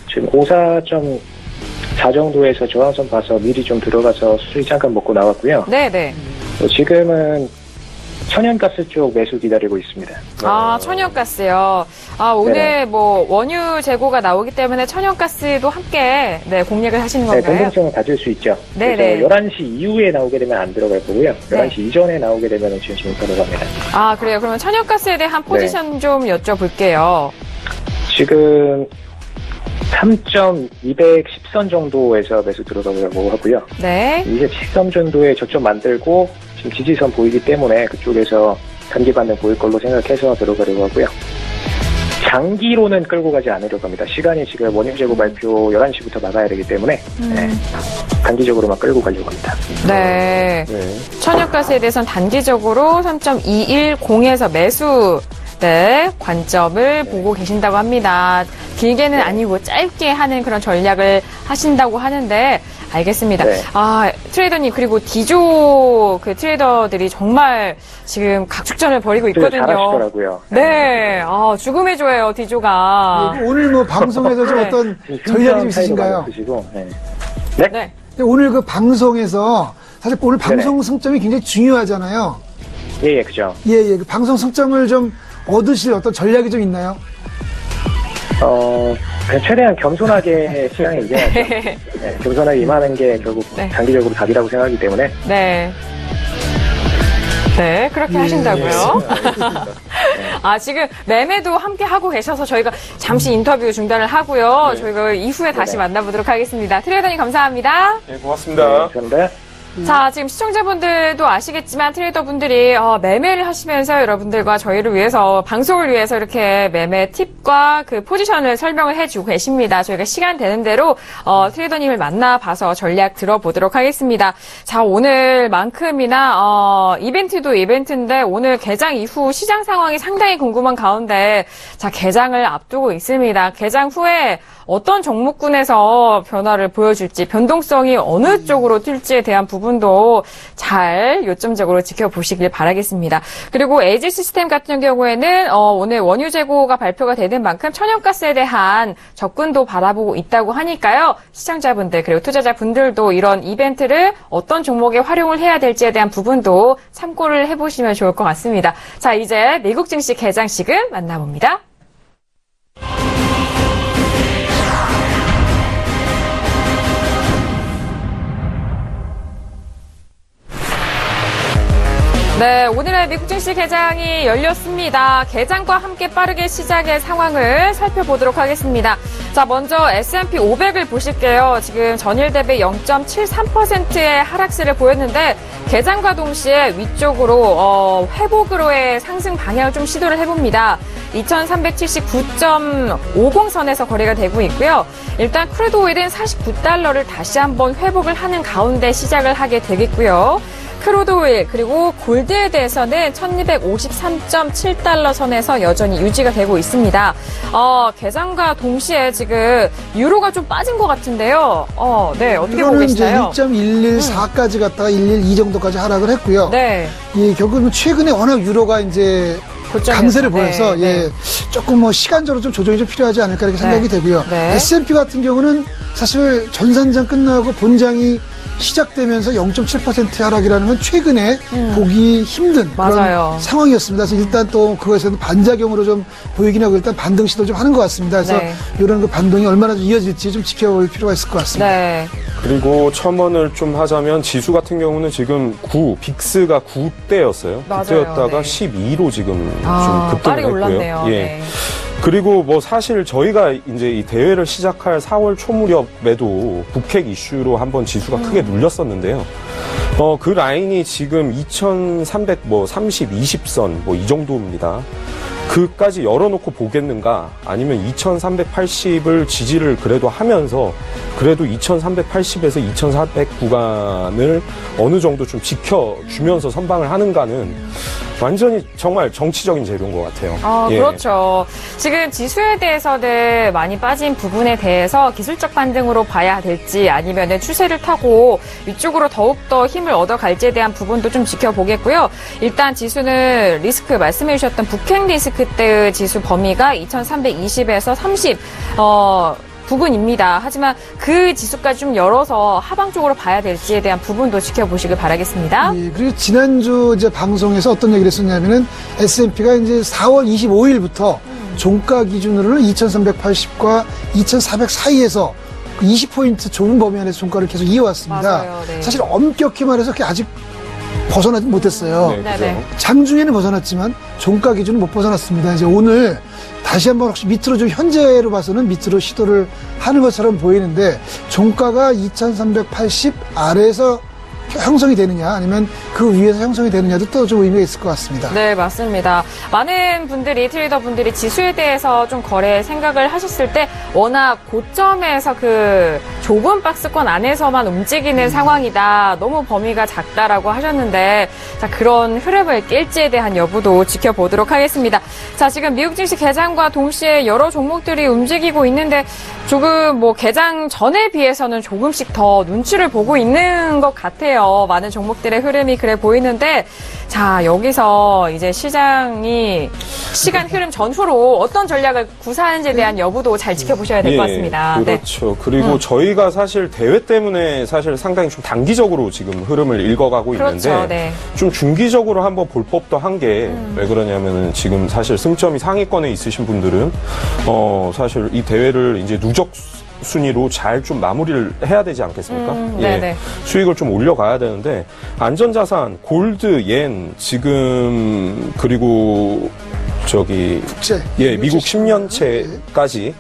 지금 54.4 정도에서 저항선 봐서 미리 좀 들어가서 수익 잠깐 먹고 나왔고요. 네네. 지금은 천연가스 쪽 매수 기다리고 있습니다. 천연가스요. 오늘 네네. 뭐 원유 재고가 나오기 때문에 천연가스도 함께 공략을 하시는 네, 건가요? 공동성은 가질 수 있죠. 네네. 그래서 11시 이후에 나오게 되면 안 들어갈 거고요. 11시 이전에 나오게 되면 지금 들어갑니다. 그래요. 그러면 천연가스에 대한 포지션 좀 여쭤볼게요. 지금 3.210선 정도에서 매수 들어가려고 하고요. 네. 210선 정도의 저점 만들고 지금 지지선 보이기 때문에 그쪽에서 단기 반등 보일 걸로 생각해서 들어가려고 하고요. 장기로는 끌고 가지 않으려고 합니다. 시간이 지금 원유 재고 발표 11시부터 나가야 되기 때문에 단기적으로만 끌고 가려고 합니다. 네. 천연가스에 대해서는 단기적으로 3.210에서 매수 관점을 보고 계신다고 합니다. 길게는 아니고 짧게 하는 그런 전략을 하신다고 하는데 알겠습니다. 네. 트레이더님 그리고 디조 트레이더들이 정말 지금 각축전을 벌이고 있거든요. 잘하시더라고요. 네. 죽음의 조예요, 디조가. 오늘 뭐 방송에서 좀 네. 어떤 전략이 좀 있으신가요? 네. 오늘 그 방송에서 사실 오늘 방송 승점이 굉장히 중요하잖아요. 예, 그죠. 예. 그 방송 승점을 좀 얻으실 어떤 전략이 좀 있나요? 그냥 최대한 겸손하게 시장에 임해야죠. 네, 겸손하게 임하는 게 결국 장기적으로 답이라고 생각하기 때문에. 네. 네, 그렇게 하신다고요? 지금 매매도 함께 하고 계셔서 저희가 잠시 인터뷰 중단을 하고요. 저희가 이후에 다시 만나보도록 하겠습니다. 트레이더님 감사합니다. 네, 고맙습니다. 감사합니다. 자, 지금 시청자분들도 아시겠지만 트레이더분들이 매매를 하시면서 여러분들과 저희를 위해서, 방송을 위해서 이렇게 매매 팁과 그 포지션을 설명을 해주고 계십니다. 저희가 시간 되는 대로 트레이더님을 만나봐서 전략 들어보도록 하겠습니다. 자, 오늘만큼이나 이벤트도 이벤트인데 오늘 개장 이후 시장 상황이 상당히 궁금한 가운데 자, 개장을 앞두고 있습니다. 개장 후에 어떤 종목군에서 변화를 보여줄지, 변동성이 어느 쪽으로 튈지에 대한 부분도 잘 요점적으로 지켜보시길 바라겠습니다. 그리고 LG 시스템 같은 경우에는 오늘 원유 재고가 발표가 되는 만큼 천연가스에 대한 접근도 바라보고 있다고 하니까요. 시청자분들 그리고 투자자분들도 이런 이벤트를 어떤 종목에 활용을 해야 될지에 대한 부분도 참고를 해보시면 좋을 것 같습니다. 자, 이제 미국 증시 개장식은 만나봅니다. 네, 오늘의 미국 증시 개장이 열렸습니다. 개장과 함께 빠르게 시장의 상황을 살펴보도록 하겠습니다. 자, 먼저 S&P 500을 보실게요. 지금 전일 대비 0.73%의 하락세를 보였는데 개장과 동시에 위쪽으로 회복으로의 상승 방향을 좀 시도를 해봅니다. 2379.50선에서 거래가 되고 있고요. 일단 크루드 오일은 49달러를 다시 한번 회복을 하는 가운데 시작을 하게 되겠고요. 크루드 오일 그리고 골드에 대해서는 1253.7달러 선에서 여전히 유지가 되고 있습니다. 개장과 동시에 지금 유로가 좀 빠진 것 같은데요. 네, 어떻게 보고 계시나요? 이제 1.114까지 갔다가 1.12 정도까지 하락을 했고요. 네. 예, 결국은 최근에 워낙 유로가 이제 강세를 보여서 조금 뭐 시간적으로 좀 조정이 좀 필요하지 않을까 이렇게 생각이 되고요. 네. S&P 같은 경우는 사실 전산장 끝나고 본장이 시작되면서 0.7% 하락이라는 건 최근에 보기 힘든 맞아요. 그런 상황이었습니다. 그래서 일단 또 그것에는 반작용으로 좀 보이긴 하고 일단 반등 시도 좀 하는 것 같습니다. 그래서 이런 그 반등이 얼마나 좀 이어질지 좀 지켜볼 필요가 있을 것 같습니다. 네. 그리고 첨언을 좀 하자면 지수 같은 경우는 지금 빅스가 9대였어요. 맞아요. 그때였다가 네. 12로 지금 좀 급등을 빠르게 했고요. 올랐네요. 예. 네. 그리고 뭐 사실 저희가 이제 이 대회를 시작할 4월 초 무렵에도 북핵 이슈로 한번 지수가 크게 눌렸었는데요. 그 라인이 지금 2300 30, 20선 이 정도입니다. 그까지 열어놓고 보겠는가? 아니면 2380을 지지를 그래도 하면서 그래도 2380에서 2400 구간을 어느 정도 좀 지켜주면서 선방을 하는가는 완전히 정말 정치적인 재료인 것 같아요. 예. 그렇죠. 지금 지수에 대해서는 많이 빠진 부분에 대해서 기술적 반등으로 봐야 될지 아니면 추세를 타고 위쪽으로 더욱더 힘을 얻어갈지에 대한 부분도 좀 지켜보겠고요. 일단 지수는 리스크 말씀해 주셨던 북핵 리스크 때의 지수 범위가 2320에서 30 부근입니다. 하지만 그 지수까지 좀 열어서 하방 쪽으로 봐야 될지에 대한 부분도 지켜보시길 바라겠습니다. 예, 그리고 지난주 이제 방송에서 어떤 얘기를 했었냐면은 S&P가 이제 4월 25일부터 종가 기준으로는 2380과 2400 사이에서 20포인트 좋은 범위 안에서 종가를 계속 이어왔습니다. 맞아요. 네. 사실 엄격히 말해서 아직 벗어나지 못했어요. 네, 그죠. 장중에는 벗어났지만 종가 기준은 못 벗어났습니다. 이제 오늘 다시 한번 혹시 밑으로 좀 현재로 봐서는 밑으로 시도를 하는 것처럼 보이는데 종가가 2380 아래에서 형성이 되느냐 아니면 그 위에서 형성이 되느냐도 또 좀 의미가 있을 것 같습니다. 네, 맞습니다. 많은 분들이, 트레이더 분들이 지수에 대해서 좀 거래 생각을 하셨을 때 워낙 고점에서 그 좁은 박스권 안에서만 움직이는 상황이다. 너무 범위가 작다라고 하셨는데 자, 그런 흐름을 깰지에 대한 여부도 지켜보도록 하겠습니다. 자, 지금 미국 증시 개장과 동시에 여러 종목들이 움직이고 있는데 조금 개장 전에 비해서는 조금씩 더 눈치를 보고 있는 것 같아요. 많은 종목들의 흐름이 그래 보이는데 자, 여기서 이제 시장이 시간 흐름 전후로 어떤 전략을 구사하는지에 대한 여부도 잘 지켜보셔야 될 것 같습니다. 그렇죠. 네. 그리고 저희가 사실 대회 때문에 사실 상당히 좀 단기적으로 지금 흐름을 읽어가고 그렇죠. 있는데 네. 좀 중기적으로 한번 볼 법도 한 게 왜 그러냐면은 지금 사실 승점이 상위권에 있으신 분들은 사실 이 대회를 이제 누적 순위로 잘 좀 마무리를 해야 되지 않겠습니까? 네네. 수익을 좀 올려가야 되는데 안전자산, 골드, 옌 지금 그리고 국채. 미국 10년채까지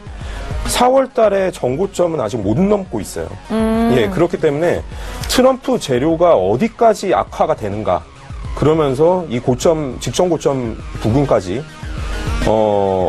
4월 달에 정고점은 아직 못 넘고 있어요. 예, 그렇기 때문에 트럼프 재료가 어디까지 악화가 되는가. 그러면서 이 고점, 직전 고점 부근까지,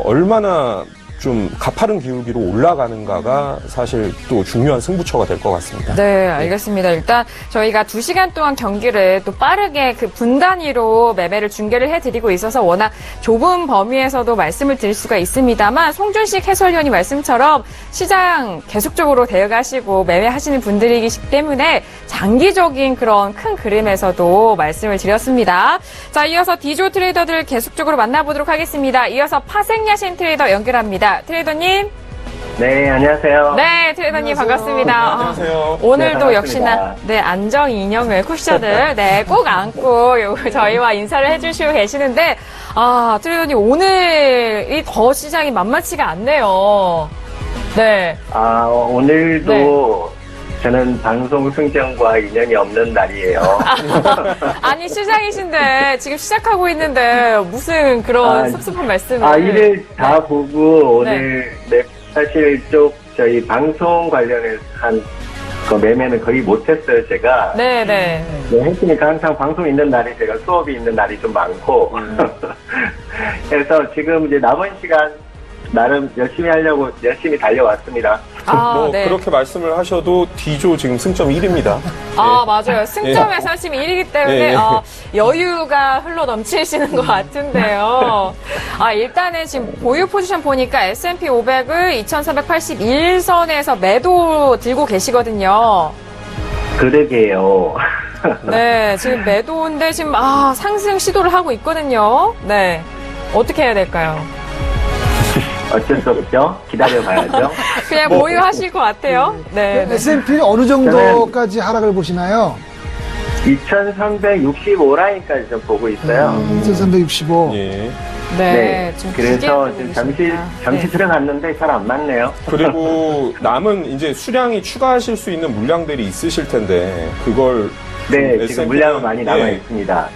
얼마나 좀 가파른 기울기로 올라가는가가 사실 또 중요한 승부처가 될 것 같습니다. 네, 알겠습니다. 일단 저희가 2시간 동안 경기를 또 빠르게 그 분 단위로 매매를 중계를 해드리고 있어서 워낙 좁은 범위에서도 말씀을 드릴 수가 있습니다만 송준식 해설위원이 말씀처럼 시장 계속적으로 대응하시고 매매하시는 분들이기 때문에 장기적인 그런 큰 그림에서도 말씀을 드렸습니다. 자, 이어서 디조 트레이더들 계속적으로 만나보도록 하겠습니다. 이어서 파생야신 트레이더 연결합니다. 트레이더님. 네, 안녕하세요. 네, 트레이더님 반갑습니다. 안녕하세요. 오늘도 네, 역시나 안정 인형을 쿠션을 꼭 안고 저희와 인사를 해주시고 계시는데 트레이더님 오늘이 더 시장이 만만치가 않네요. 네. 오늘도 저는 방송 승전과 인연이 없는 날이에요. 아니 시장이신데 지금 시작하고 있는데 무슨 그런 섭섭한 말씀을. 일을 다 보고 오늘 사실 저희 방송 관련해서 한 그 매매는 거의 못했어요, 제가. 네네. 했으니까 항상 방송 있는 날이 제가 수업이 있는 날이 좀 많고. 그래서 지금 이제 남은 시간 나름 열심히 하려고 열심히 달려왔습니다. 네. 그렇게 말씀을 하셔도 D조 지금 승점 1입니다. 맞아요. 승점에서 지금 1이기 때문에 여유가 흘러 넘치시는 것 같은데요. 일단은 지금 보유 포지션 보니까 S&P 500을 2381선에서 매도 들고 계시거든요. 그러게요. 네, 지금 매도인데 지금 상승 시도를 하고 있거든요. 네, 어떻게 해야 될까요? 어쩔 수 없죠. 기다려봐야죠. 그냥 보유하실 것 같아요. 네. S&P는 어느 정도까지 하락을 보시나요? 2365라인까지 좀 보고 있어요. 2365. 예. 네. 좀 그래서 지금 잠시 들어갔는데 잘 안 맞네요. 그리고 남은 이제 수량이 추가하실 수 있는 물량들이 있으실 텐데 그걸 지금 물량은 많이 남아 있습니다.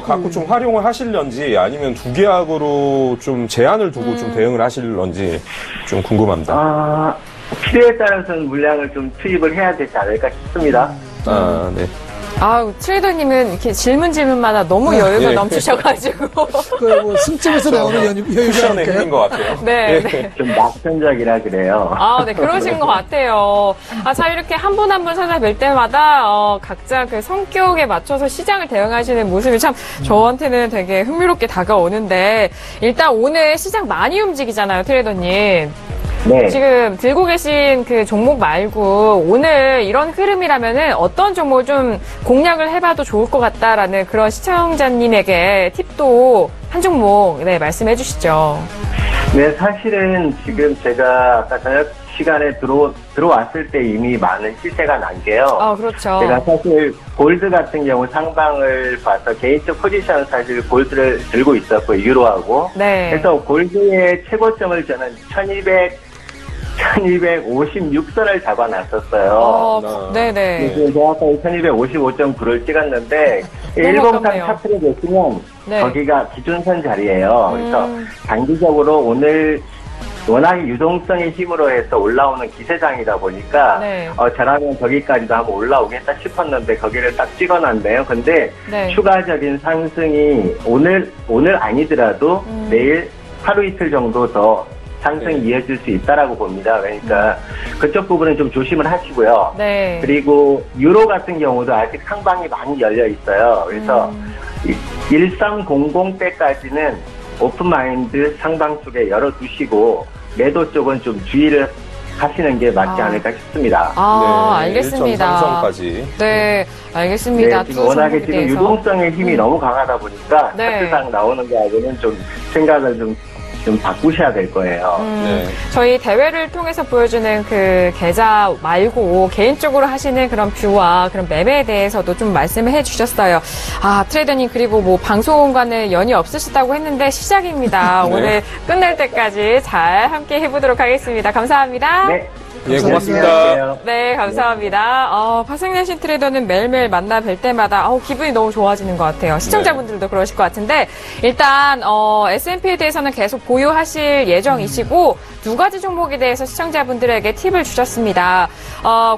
갖고 좀 활용을 하실런지 아니면 두 계약으로 좀 제한을 두고 좀 대응을 하실런지 좀 궁금합니다. 필요에 따라서는 물량을 좀 투입을 해야 되지 않을까 싶습니다. 네. 트레이더님은 이렇게 질문마다 너무 여유가 넘치셔가지고. 승점에서 나오는 여유가 쿠션의 힘인 것 같아요. 네. 좀 낙천적이라 그래요. 네, 그러신 것 같아요. 자, 이렇게 한 분 한 분 찾아뵐 때마다, 각자 그 성격에 맞춰서 시장을 대응하시는 모습이 참 저한테는 되게 흥미롭게 다가오는데, 일단 오늘 시장 많이 움직이잖아요, 트레이더님. 네. 지금 들고 계신 그 종목 말고 오늘 이런 흐름이라면은 어떤 종목을 좀 공략을 해봐도 좋을 것 같다라는 그런 시청자님에게 팁도 한 종목 말씀해 주시죠. 네, 사실은 지금 제가 아까 저녁 시간에 들어왔을 때 이미 많은 시세가 난 게요. 그렇죠. 제가 사실 골드 같은 경우 상방을 봐서 개인적 포지션 사실 골드를 들고 있었고 유로하고. 네. 그래서 골드의 최고점을 저는 1256선을 잡아놨었어요. 네네. 그래서 제가 아까 1255.9를 찍었는데, 일봉상 차트를 보시면, 거기가 기준선 자리예요. 그래서 단기적으로 오늘 워낙에 유동성의 힘으로 해서 올라오는 기세장이다 보니까, 잘하면 저기까지도 한번 올라오겠다 싶었는데, 거기를 딱 찍어놨네요. 근데 추가적인 상승이 오늘 아니더라도 내일 하루 이틀 정도 더 상승이 이어질 수 있다라고 봅니다. 그러니까 그쪽 부분은 좀 조심을 하시고요. 네. 그리고 유로 같은 경우도 아직 상방이 많이 열려 있어요. 그래서 1300대까지는 오픈마인드 상방 쪽에 열어두시고 매도 쪽은 좀 주의를 하시는 게 맞지 않을까 싶습니다. 알겠습니다. 1.33선까지. 네, 알겠습니다. 네, 지금 워낙에 지금 유동성의 힘이 너무 강하다 보니까 차트상 나오는 거하고는 좀 생각을 좀 바꾸셔야 될 거예요. 저희 대회를 통해서 보여주는 그 계좌 말고 개인적으로 하시는 그런 뷰와 그런 매매에 대해서도 좀 말씀을 해주셨어요. 트레이더님 그리고 뭐 방송과는 연이 없으시다고 했는데 시작입니다. 오늘 끝낼 때까지 잘 함께 해보도록 하겠습니다. 감사합니다. 네, 예, 고맙습니다. 안녕하세요. 네, 감사합니다. 파생내신 트레이더는 매일매일 만나 뵐 때마다 기분이 너무 좋아지는 것 같아요. 시청자분들도 그러실 것 같은데 일단 S&P에 대해서는 계속 보유하실 예정이시고 두 가지 종목에 대해서 시청자분들에게 팁을 주셨습니다.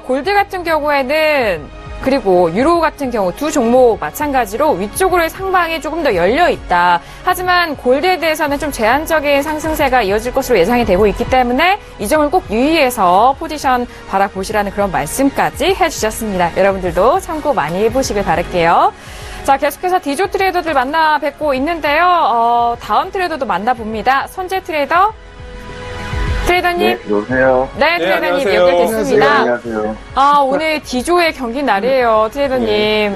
골드 같은 경우에는 그리고 유로 같은 경우 두 종목 마찬가지로 위쪽으로의 상방이 조금 더 열려 있다. 하지만 골드에 대해서는 좀 제한적인 상승세가 이어질 것으로 예상이 되고 있기 때문에 이 점을 꼭 유의해서 포지션 바라보시라는 그런 말씀까지 해주셨습니다. 여러분들도 참고 많이 해보시길 바랄게요. 자, 계속해서 디조 트레이더들 만나 뵙고 있는데요. 다음 트레이더도 만나봅니다. 선재 트레이더. 트레이더님. 네, 여보세요. 네, 트레이더님 안녕하세요. 연결됐습니다. 안녕하세요. 오늘 디조의 경기 날이에요, 트레이더님. 네.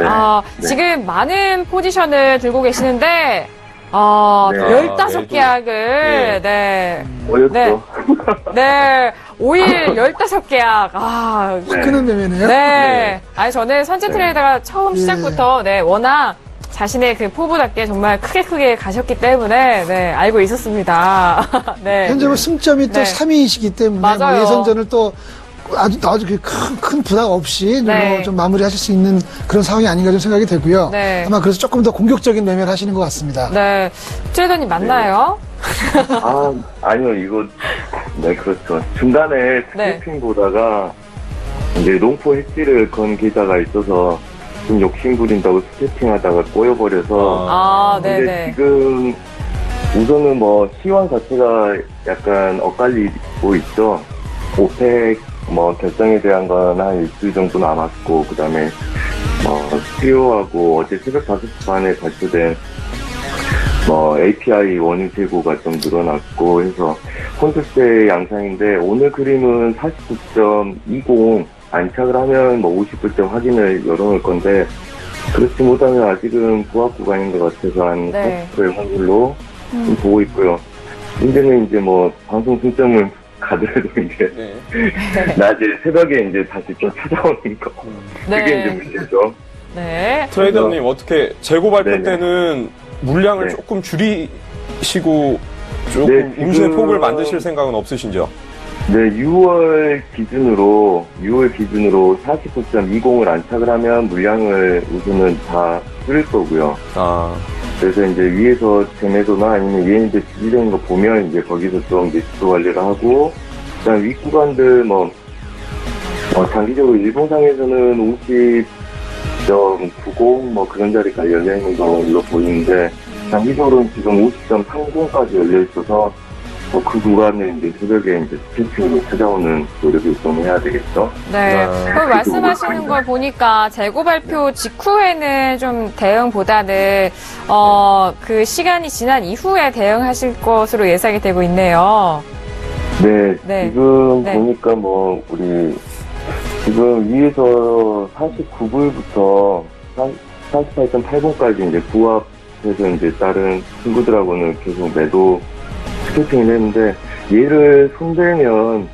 지금 많은 포지션을 들고 계시는데, 네. 15 계약을, 네. 어렵죠. 네. 5일 15계약. 끄는 매매네요. 네. 아니, 저는 선제 트레이더가 처음 시작부터, 네, 워낙 자신의 그 포부답게 정말 크게 가셨기 때문에, 네, 알고 있었습니다. 네. 현재 승점이 또 네. 3위이시기 때문에 맞아요. 예선전을 또 아주 큰 부담 없이 네. 좀 마무리하실 수 있는 그런 상황이 아닌가 좀 생각이 되고요. 네. 아마 그래서 조금 더 공격적인 매매를 하시는 것 같습니다. 네. 트레이더님 맞나요? 아니요, 이거, 네, 그렇죠. 중간에 네. 스태핑 보다가, 이제 농포 해지를 건 계좌가 있어서, 좀 욕심 부린다고 스태핑 하다가 꼬여버려서, 근데 네네. 지금, 우선은 시황 자체가 약간 엇갈리고 있죠. 오펙, 결정에 대한 건 한 일주일 정도 남았고, 그 다음에, 수요하고 어제 새벽 5시 반에 발표된 API 원유 재고가 좀 늘어났고 해서 콘센트의 양상인데 오늘 그림은 49.20 안착을 하면 50불대 확인을 열어놓을 건데 그렇지 못하면 아직은 부합 구간인 것 같아서 한 40%의 확률로 좀 보고 있고요. 문제는 이제 방송 승점을 가더라도 이제 낮에 새벽에 이제 다시 좀 찾아오는 거 그게 이제 문제죠. 네. 트레이더님 어떻게 재고 발표 네네. 때는 물량을 네. 조금 줄이시고 조금 네, 지금- 운신의 폭을 만드실 생각은 없으신지요? 네, 6월 기준으로 49.20을 안착을 하면 물량을 우선은 다 줄일 거고요. 그래서 이제 위에서 재매도나 아니면 얘네들 지지되는 거 보면 이제 거기서 좀 리스크 관리를 하고, 그다음 윗구간들 장기적으로 일봉상에서는 50.90 그런 자리가 열려 있는 걸로 보이는데, 장기적으로는 지금 50.30까지 열려 있어서 그 구간을 이제 새벽에 이제 스태핑으로 찾아오는 노력을 좀 해야 되겠죠. 네. 그럼 말씀하시는 걸 보니까 재고 발표 직후에는 좀 대응보다는 그 시간이 지난 이후에 대응하실 것으로 예상이 되고 있네요. 네, 네. 지금 네. 보니까 우리 지금 위에서 49불부터 48.80까지 이제 부합해서 이제 다른 친구들하고는 계속 매도 스태핑을 했는데 얘를 손대면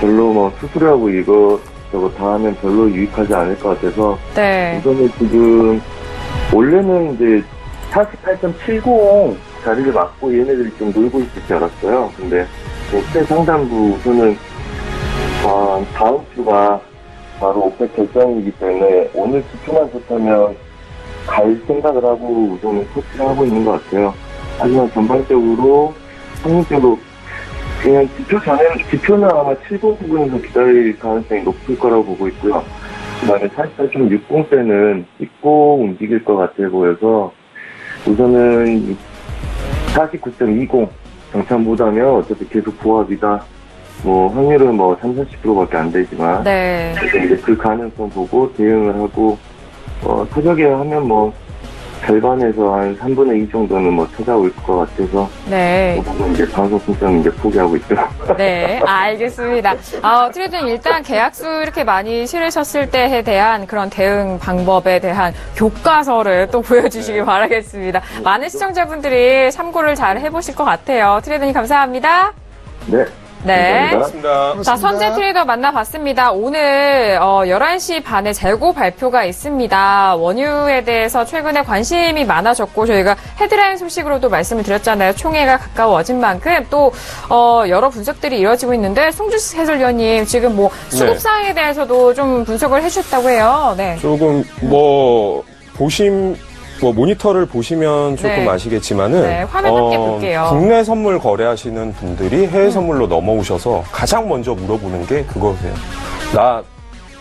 별로 수술하고 이거 저거 다 하면 별로 유익하지 않을 것 같아서 네. 우선은 지금 원래는 이제 48.70 자리를 맞고 얘네들이 좀 놀고 있을 줄 알았어요. 근데 최상단부 우선은 다음 주가 바로 오펙 결정이기 때문에 오늘 지표만 좋다면 갈 생각을 하고 우선은 코치를 하고 있는 것 같아요. 하지만 전반적으로 상승적으로 그냥 지표는 아마 70 부분에서 기다릴 가능성이 높을 거라고 보고 있고요. 그 다음에 48.60대는 찍고 움직일 것 같아 보여서 우선은 49.20 정참보다면 어차피 계속 부합이다. 확률은 30-40%밖에 안 되지만 네. 이제 그 가능성 보고 대응을 하고 새벽에 하면 절반에서 한 3분의 2 정도는 찾아올 것 같아서 네. 이제 방송 승점 이제 포기하고 있죠. 네, 알겠습니다. 트레이더님 일단 계약수 이렇게 많이 실으셨을 때에 대한 그런 대응 방법에 대한 교과서를 또 보여주시기 바라겠습니다. 많은 시청자분들이 참고를 잘 해보실 것 같아요. 트레이더님 감사합니다. 네. 네. 고맙습니다. 자, 선재 트레이더 만나봤습니다. 오늘 11시 반에 재고 발표가 있습니다. 원유에 대해서 최근에 관심이 많아졌고 저희가 헤드라인 소식으로도 말씀을 드렸잖아요. 총회가 가까워진 만큼 또 여러 분석들이 이루어지고 있는데 송주식 해설위원님 지금 뭐 수급 사항에 대해서도 좀 분석을 해주셨다고 해요. 네. 조금 모니터를 보시면 조금 아시겠지만은 네, 화면 함께 볼게요. 국내 선물 거래하시는 분들이 해외 선물로 넘어오셔서 가장 먼저 물어보는 게 그거세요. 나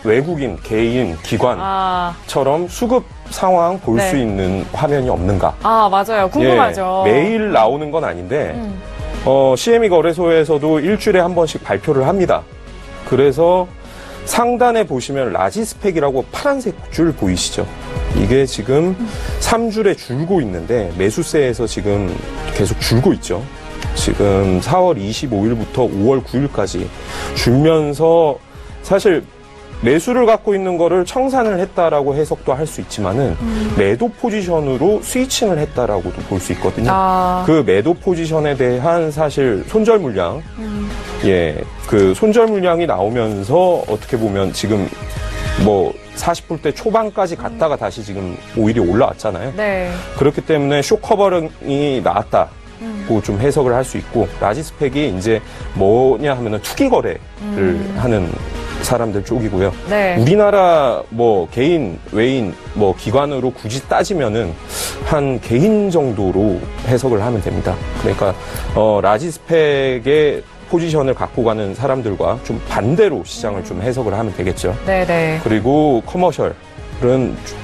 외국인, 개인, 기관처럼 수급 상황 볼 수 있는 화면이 없는가? 아, 맞아요. 궁금하죠. 예, 매일 나오는 건 아닌데 CME 거래소에서도 일주일에 한 번씩 발표를 합니다. 그래서 상단에 보시면 라지 스펙이라고 파란색 줄 보이시죠? 이게 지금 3줄에 줄고 있는데 매수세에서 지금 계속 줄고 있죠. 지금 4월 25일부터 5월 9일까지 줄면서 사실 매수를 갖고 있는 거를 청산을 했다라고 해석도 할 수 있지만은 매도 포지션으로 스위칭을 했다라고도 볼 수 있거든요. 그 매도 포지션에 대한 사실 손절 물량, 그 손절 물량이 나오면서 어떻게 보면 지금 40불대 초반까지 갔다가 다시 지금 오일이 올라왔잖아요. 네. 그렇기 때문에 쇼커버링이 나왔다고 좀 해석을 할 수 있고 라지 스펙이 이제 뭐냐 하면은 투기 거래를 하는 사람들 쪽이고요. 네. 우리나라 개인, 외인, 기관으로 굳이 따지면은 한 개인 정도로 해석을 하면 됩니다. 그러니까 라지 스펙의 포지션을 갖고 가는 사람들과 좀 반대로 시장을 좀 해석을 하면 되겠죠. 네네. 그리고 커머셜은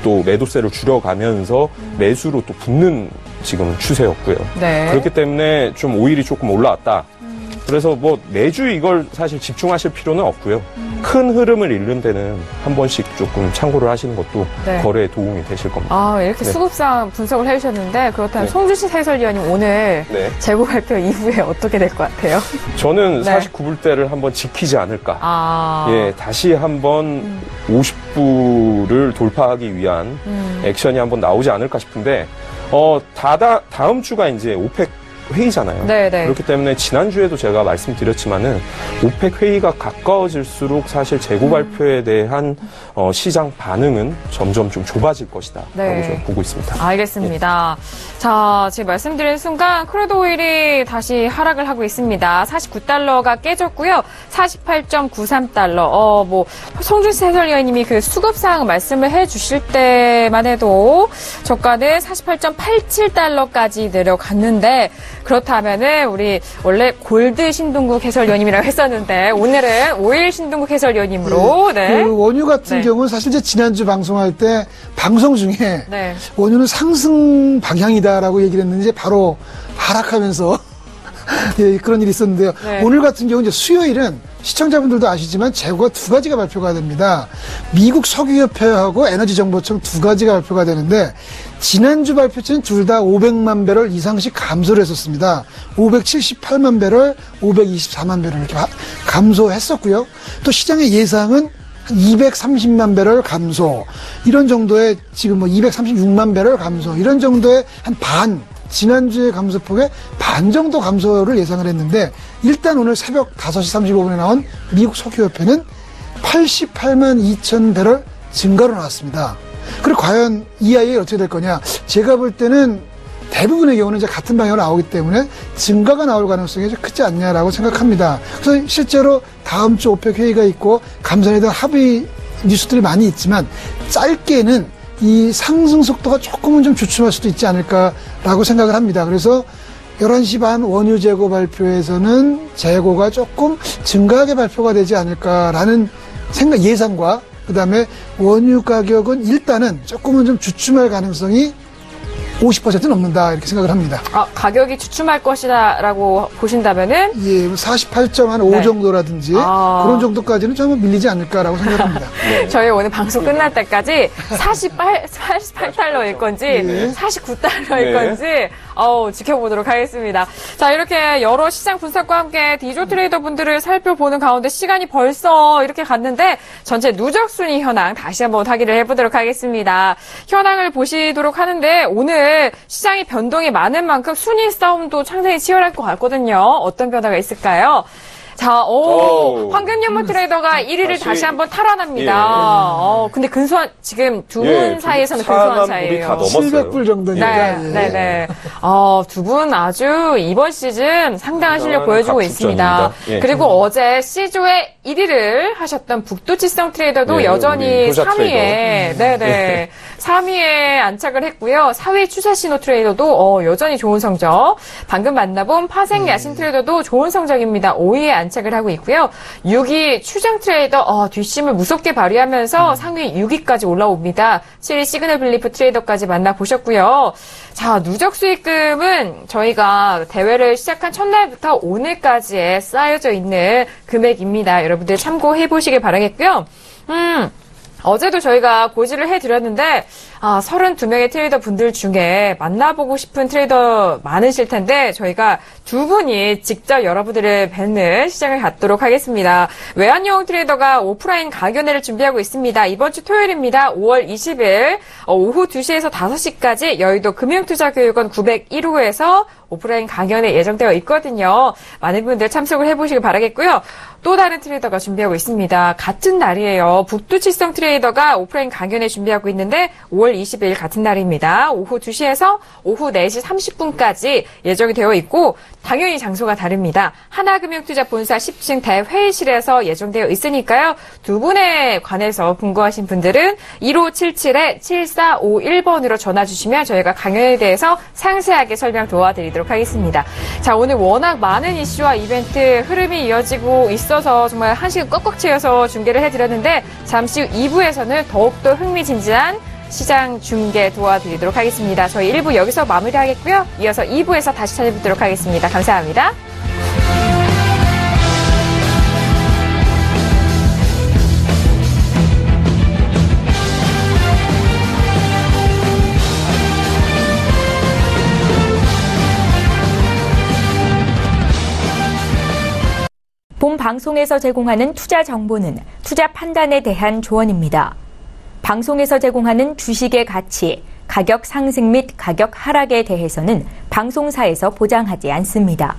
또 매도세를 줄여가면서 매수로 또 붙는 지금 추세였고요. 네. 그렇기 때문에 좀 오일이 조금 올라왔다. 그래서 매주 이걸 사실 집중하실 필요는 없고요. 큰 흐름을 잃는 데는 한 번씩 조금 참고를 하시는 것도 거래에 도움이 되실 겁니다. 이렇게 수급상 분석을 해주셨는데 그렇다면 송주식 해설위원님 오늘 재고 발표 이후에 어떻게 될 것 같아요? 저는 49불대를 한번 지키지 않을까. 다시 한번 50불을 돌파하기 위한 액션이 한번 나오지 않을까 싶은데 다음 주가 이제 오펙 회의잖아요. 네네. 그렇기 때문에 지난주에도 제가 말씀드렸지만은 오펙 회의가 가까워질수록 사실 재고 발표에 대한 시장 반응은 점점 좀 좁아질 것이다 라고 저는 보고 있습니다. 알겠습니다. 자, 지금 말씀드린 순간 크루드 오일이 다시 하락을 하고 있습니다. 49달러가 깨졌고요. 48.93달러. 송준수 해설위원님이 그 수급사항 말씀을 해주실 때만 해도 저가는 48.87달러까지 내려갔는데 그렇다면은 우리 원래 골드 신동국 해설위원님이라고 했었는데 오늘은 오일 신동국 해설위원님으로 그 원유 같은 경우는 사실 이제 지난주 방송할 때 방송 중에 원유는 상승 방향이다라고 얘기를 했는데 바로 하락하면서 그런 일이 있었는데요. 오늘 같은 경우 이제 수요일은 시청자분들도 아시지만 재고가 두 가지가 발표가 됩니다. 미국 석유협회하고 에너지정보청 두 가지가 발표가 되는데 지난주 발표치는 둘 다 500만 배럴 이상씩 감소를 했었습니다. 578만 배럴, 524만 배럴 이렇게 감소했었고요. 또 시장의 예상은 230만 배럴 감소, 이런 정도의 지금 236만 배럴 감소, 이런 정도의 한 반, 지난주의 감소폭의 반 정도 감소를 예상을 했는데 일단 오늘 새벽 5시 35분에 나온 미국 석유협회는 88만 2천 배럴 증가로 나왔습니다. 그리고 과연 EIA 어떻게 될 거냐? 제가 볼 때는 대부분의 경우는 이제 같은 방향으로 나오기 때문에 증가가 나올 가능성이 좀 크지 않냐라고 생각합니다. 그래서 실제로 다음 주 오펙 회의가 있고 감산에 대한 합의 뉴스들이 많이 있지만 짧게는 이 상승 속도가 조금은 좀 주춤할 수도 있지 않을까라고 생각을 합니다. 그래서 11시 반 원유 재고 발표에서는 재고가 조금 증가하게 발표가 되지 않을까라는 예상과 그다음에 원유 가격은 일단은 조금은 좀 주춤할 가능성이 50%는 넘는다 이렇게 생각을 합니다. 가격이 주춤할 것이다라고 보신다면은 48.5 정도라든지 그런 정도까지는 좀 밀리지 않을까라고 생각합니다. 저희 오늘 방송 끝날 때까지 48달러일 건지 49달러일 건지 지켜보도록 하겠습니다. 자, 이렇게 여러 시장 분석과 함께 디조 트레이더 분들을 살펴보는 가운데 시간이 벌써 이렇게 갔는데 전체 누적 순위 현황 다시 한번 확인을 해보도록 하겠습니다. 현황을 보시도록 하는데 오늘 시장의 변동이 많은 만큼 순위 싸움도 상당히 치열할 것 같거든요. 어떤 변화가 있을까요? 자, 황금연못 트레이더가 1위를 다시 한번 탈환합니다. 근데 근소한, 지금 두 분 사이에서는 근소한 차이예요. 700불 정도니까. 네. 두 분 아주 이번 시즌 상당한 실력 보여주고 있습니다. 그리고 어제 C조의 1위를 하셨던 북두칠성 트레이더도 여전히 3위에, 3위에 안착을 했고요. 4위 추사신호 트레이더도 여전히 좋은 성적. 방금 만나본 파생 야신 트레이더도 좋은 성적입니다. 5위에 안착을 하고 있고요. 6위 추장 트레이더 뒷심을 무섭게 발휘하면서 상위 6위까지 올라옵니다. 7위 시그널 빌리프 트레이더까지 만나보셨고요. 자, 누적 수익금은 저희가 대회를 시작한 첫날부터 오늘까지에 쌓여져 있는 금액입니다. 여러분들 참고해 보시길 바라겠고요. 어제도 저희가 고지를 해드렸는데 32명의 트레이더 분들 중에 만나보고 싶은 트레이더 많으실 텐데 저희가 두 분이 직접 여러분들을 뵙는 시장을 갖도록 하겠습니다. 외환용 트레이더가 오프라인 강연회를 준비하고 있습니다. 이번 주 토요일입니다. 5월 20일 오후 2시에서 5시까지 여의도 금융투자교육원 901호에서 오프라인 강연회 예정되어 있거든요. 많은 분들 참석을 해보시길 바라겠고요. 또 다른 트레이더가 준비하고 있습니다. 같은 날이에요. 북두칠성 트레이더가 오프라인 강연회 준비하고 있는데 5월 20일 같은 날입니다. 오후 2시에서 오후 4시 30분까지 예정이 되어 있고 당연히 장소가 다릅니다. 하나금융투자 본사 10층 대회의실에서 예정되어 있으니까요. 두 분에 관해서 궁금하신 분들은 1577-7451번으로 전화 주시면 저희가 강연에 대해서 상세하게 설명 도와드리도록 하겠습니다. 자, 오늘 워낙 많은 이슈와 이벤트 흐름이 이어지고 있어서 정말 한 시간 꽉꽉 채워서 중계를 해드렸는데 잠시 후 2부에서는 더욱더 흥미진진한 시장 중계 도와드리도록 하겠습니다. 저희 1부 여기서 마무리하겠고요. 이어서 2부에서 다시 찾아뵙도록 하겠습니다. 감사합니다. 본 방송에서 제공하는 투자 정보는 투자 판단에 대한 조언입니다. 방송에서 제공하는 주식의 가치, 가격 상승 및 가격 하락에 대해서는 방송사에서 보장하지 않습니다.